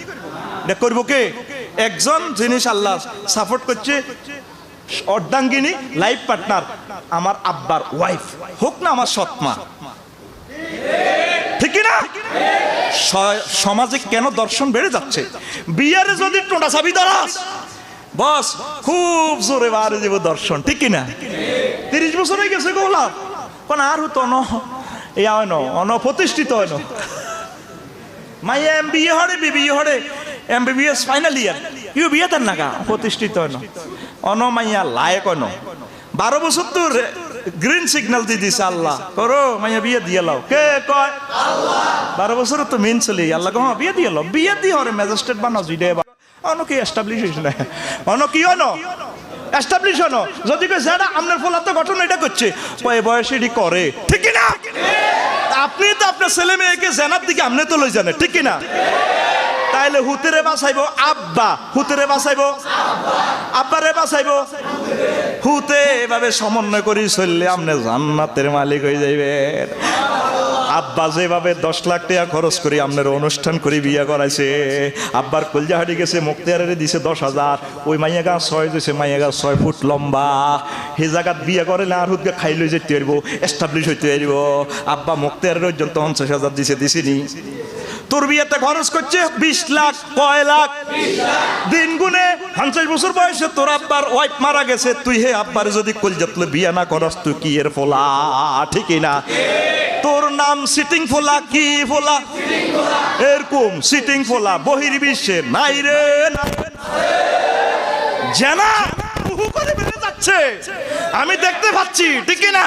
এটা করবো কে একজন জিনিস আল্লাহ সাপোর্ট করছে অর্ধাঙ্গিনী লাইফ পার্টনার আমার আব্বার ওয়াইফ হোক না আমার সৎমা ঠিক না সমাজে কেন দর্শন বেড়ে যাচ্ছে বিয়ারে যদি টোটা চাবি ধরাস বস খুব জোরে বাড়ে যাব দর্শন ঠিক কিনা 30 বছর হয়ে গেছে গোলা কোন আর হতো অনপ্রতিষ্ঠিত হয় মাইয়া এমবিএ হরে বিবিএ হরে এমবিবিএস ফাইনাল ইয়ার ইউ বিয়ে তার নাগা প্রতিষ্ঠিত হয় অনমাইয়া লায়ক অন 12 বছর তো গ্রিন সিগন্যাল দিয়ে দিছে আল্লাহ করো মাইয়া বিয়ে দিয়ে লাও কে কয় আল্লাহ 12 বছর তো মেন চলে আল্লাহ কহ বিয়ে দিয়ে লাও বিয়ে দিয়ে হরে ম্যাজিস্ট্রেট বানাও জুইডে অন কি এস্টাবলিশ হইছে না অন কি এস্টাবলিশ হনো যদি কই যারা আমনের ফলাত গঠন এটা করছে ওই বয়সে এটি করে ঠিক কি না আপনি তো আপনার ছেলে মেয়েকে জানার দিকে আপনি তো লই জানেন ঠিক কি না তাইলে হুতেরে বাঁচাইবো আব্বা হুতেরে বাঁচাইবো আব্বারে বাঁচাইবো হুতে এভাবে সমন্বয় করি চললে আপনি জান্নাতের মালিক হয়ে যাইবেন আব্বা যেভাবে 10 লাখ টাকা খরচ করি আপনার অনুষ্ঠান করে বিয়ে করাইছে আব্বার কলজা হাঁটি গেছে মুক্তিয়ারে দিছে 10,000 ওই মাইয়া গা 6 দিছে মাইয়া গা 6 ফুট লম্বা হে জায়গাত বিয়ে করে না আর হুদকে খাই লই যেতে পারবো এস্টাবলিশ হইতে পারবো আব্বা মুক্তিয়ারের পর্যন্ত 50,000 দিছে দিছিনি তোর বিয়েতে খরচ করছে 20 লাখ, কয় লাখ, দিন গুনে 50 বছর বয়সে তোর আব্বার ওয়াইফ মারা গেছে, তুই হে আব্বার যদি কলজাতলে বিয়ে না করস তুই কি এর ফোলা, ঠিকই না? তোর নাম সিটিং ফোলা, কি ফোলা? এরকম সিটিং ফোলা বহির্বিশ্বে নাই রে, জানা বহু করে বেড়ে যাচ্ছে, আমি দেখতে পাচ্ছি, ঠিক না?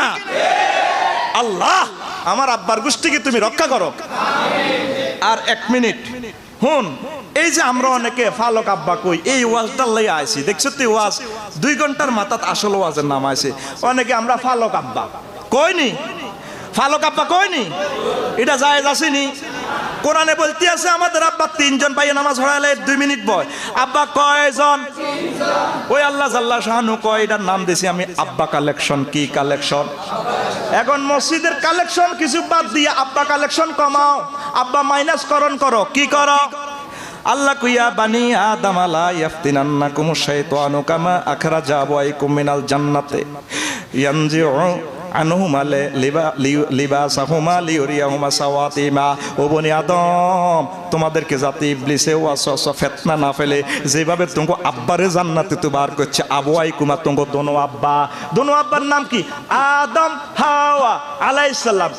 আল্লাহ আমার আব্বার গোষ্ঠীকে তুমি রক্ষা করো। আর 1 মিনিট হুন, এই যে আমরা অনেকে ফালক আব্বা কই, এই ওয়াজটার লাই আইছি, দেখছো তুই ওয়াজ 2 ঘন্টার মাথাত আসল ওয়াজের নাম আছে, অনেকে আমরা ফালক আব্বা কইনি, ফালক আব্বা কইনি, এটা জায়েজ আসেনি? কোরআনে বলতে আছে আমাদের আব্বা 3 জন পাইয়ে নামাজ পড়াইলে 2 মিনিট বয়, আব্বা কয়জন? ওই আল্লাহ জাল্লা শাহানু কয়, এটার নাম দিছি আমি আব্বা কালেকশন। কি কালেকশন? এখন মসজিদের কালেকশন কিছু বাদ দিয়ে আব্বা কালেকশন কমাও, আব্বা মাইনাস করণ করো, কি করো? আল্লাহ কুইয়া বানি আদম লা ইয়াফতিনান্নাকুম শাইতানু কামা আখরাজা আবাইকুম মিনাল জান্নাতে ইয়ানজিউ আনহুমা লিবাসাহুমা লিউরিয়াহুমা সাওয়াতিমা। ও বনি আদম, তোমাদেরকে যাতে ইবলিসে ওয়াসওয়াসা ফিতনা না ফেলে, যেভাবে তোমাকে আব্বারে জান্নাতে তো বার করছে, আবাইকুমা তোমাকে দোনো আব্বা, দোনো আব্বার নাম কি? আদম হাওয়া আলাইহিস সালাম।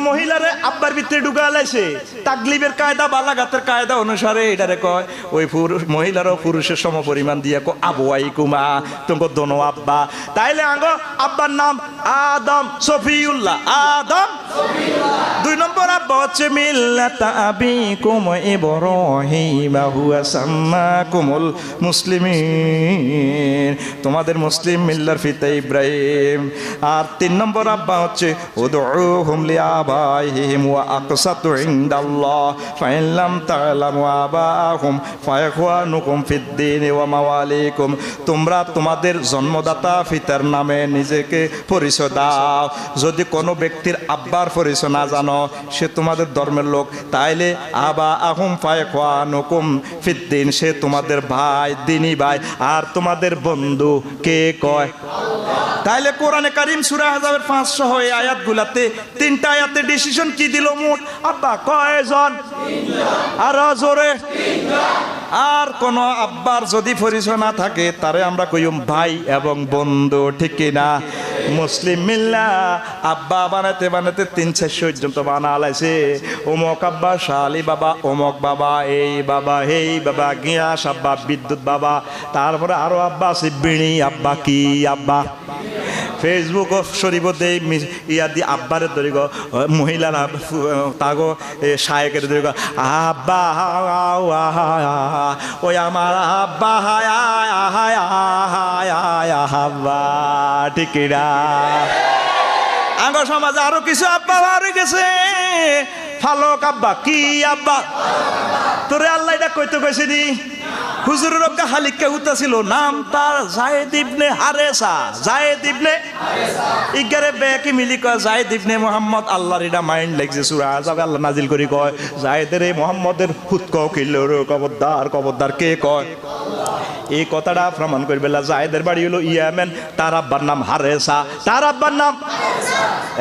মহিলারে আব্বার ভিতরে ঢুকা আলাইছে, তাকলিবের কায়দা বালাগাতের কায়দা অনুসারে এটারে কয়, ওই পুরুষ মহিলারও পুরুষের সমপরিমাণ দিয়ে কো আবাইকুমা তোমাকে দোনো আব্বা। তাইলে আঙ্গো আব্বার নাম আদম সফিউল্লাহ, আদম সফিউল্লাহ। 2 নম্বর আব্বা হচ্ছে মিল্লাতা আবিকুম ইব্রাহিম হুয়া সাম্মাকুমুল মুসলিমিন, তোমাদের মুসলিম মিল্লার পিতা ইব্রাহিম। আর 3 নম্বর আব্বা হচ্ছে উদউহুম লিআবাইহিম ওয়া আকসাতু ইনদাল্লাহ ফাইন লাম তা'লামু আবাহুম ফাইখওয়ানুকুম ফিদ্দীন ওয়া মাওয়ালিকুম, তোমরা তোমাদের জন্মদাতা পিতার নামে নিজেকে পরিচয় দাও। যদি কোনো ব্যক্তির আব্বার পরিচয় না জানো, সে তোমাদের ধর্মের লোক, তাইলে আবা আহুম ফাইখওয়ানুকুম ফিদ্দীন, সে তোমাদের ভাই, দিনী ভাই। আর তোমাদের বন্ধু কে কয়? তাইলে কোরআনে কারীম সূরা আহজাবের 500 এই আয়াতগুলাতে 3টা আয়াতে ডিসিশন কি দিল মোট? আব্বা কয়জন? 3জন। আর জোরে 3জন। আর কোন আব্বার যদি পরিচয় না থাকে, তারে আমরা কইম ভাই এবং বন্ধু, ঠিক কি না? মুসলিম মিল্লা আব্বা বানাতে বানাতে 300-400 পর্যন্ত বানা আলাইছে। অমক আব্বা, শালি বাবা, অমক বাবা, এই বাবা, হেই বাবা, গিয়াস আব্বা, বিদ্যুৎ বাবা, তারপরে আরো আব্বা আছে বিড়ি আব্বা। কি আব্বা? ফেসবুক শরীফ দেই ইয়া দি আব্বারে ধরি গো, মহিলারা তাগো শায়েকের ধরি গো আব্বা, ওই আমার আব্বা আব্বা, ঠিক না? আঙ্গ সমাজে আরো কিছু আব্বা হারিয়ে গেছে। ফালক আব্বা। কি আব্বা? তোরে আল্লাহ এটা কইতে কইছে দি, হুজুরের একটা হালিকা হুতা ছিল, নাম তার জায়েদ ইবনে হারেসা। জায়েদ ইবনে ইগারে বেকি মিলি কয় জায়েদ ইবনে মুহাম্মদ। আল্লাহর এটা মাইন্ড লাগছে, সূরা আহজাবে আল্লাহ নাজিল করি কয় জায়েদের এই মুহাম্মদের হুত কও কিলো কবরদার, কবরদার কে কয়? এই কথাটা প্রমাণ করবেলা জায়েদের বাড়ি হলো ইয়ামেন, তার আব্বার নাম হারেসা, তার আব্বার নাম।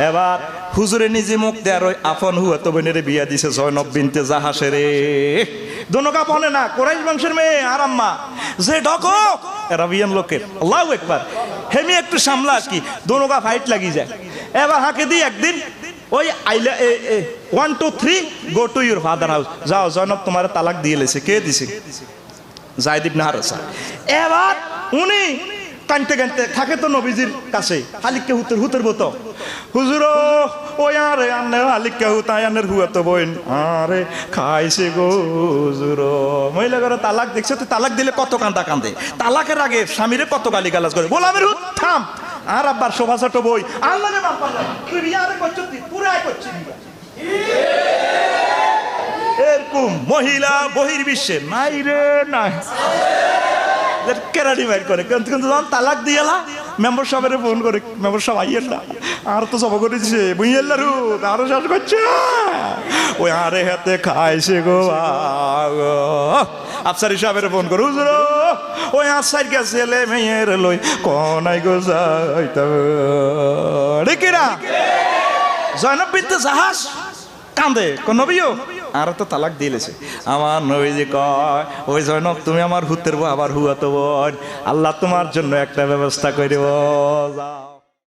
এবার হুজুরে নিজে মুখ দেয়ার ওই আপন হুয়া তো বোনের বিয়া দিছে জয়নব বিনতে জাহাসের। দোনোকা বনে না, কোরাইশ বংশের মেয়ে আর আম্মা যে ডকো রাবিয়ান লোকের। আল্লাহু আকবার। হেমি একটু সামলা কি, দোনোকা ফাইট লাগি যায়। এবার হাঁকে দিই একদিন, ওই আইলা 1 2 3 go to your father house, যাও জয়নব তোমার তালাক দিয়ে লেছে। কে দিছে? জায়েদ ইবনে হারেসা। এবার উনি কানতে কানতে থাকে তো নবীজির কাছে, হালিককে হুতের বতো, হুজুর ওই আরে আন্নের হালিককে হুতা আন্নের হুয়া তো বইন আরে খাইছে গো হুজুর। মহিলা করে তালাক দেখছে তো, তালাক দিলে কত কান্দা কান্দে, তালাকের আগে স্বামীরে কত গালি গালাজ করে। গোলামের হুত থাম, আর আব্বার শোভা ছোট বই আল্লাহ রে বাপ তুই বিয়ারে করছিস, তুই পুরাই করছিস। এরকম মহিলা বহির্বিশ্বে নাই রে নাই, কেরানি বাইর করে। কিন্তু যখন তালাক দিয়েলা মেম্বার সাহেবের ফোন করে, মেম্বার সাহেব আইয়ের না, আর তো সব করে দিছে বুঝিয়াল্লারু, আরো শ্বাস করছে ওই আরে হাতে খাইছে গো। আফসারি সাহেবের ফোন করে, হুজুর ওই আসার ছেলে মেয়ের লই কোনাই গো যাইতে ঠিক না? জয়নব বিনতে জাহাজ কান্দে, কোন নবীও আর তো তালাক দিয়েছে। আমার নবীজি কয় ওই জয়নব তুমি আমার হুতের বউ, আবার হুয়া তো বোন, আল্লাহ তোমার জন্য একটা ব্যবস্থা করে দেব, যাও।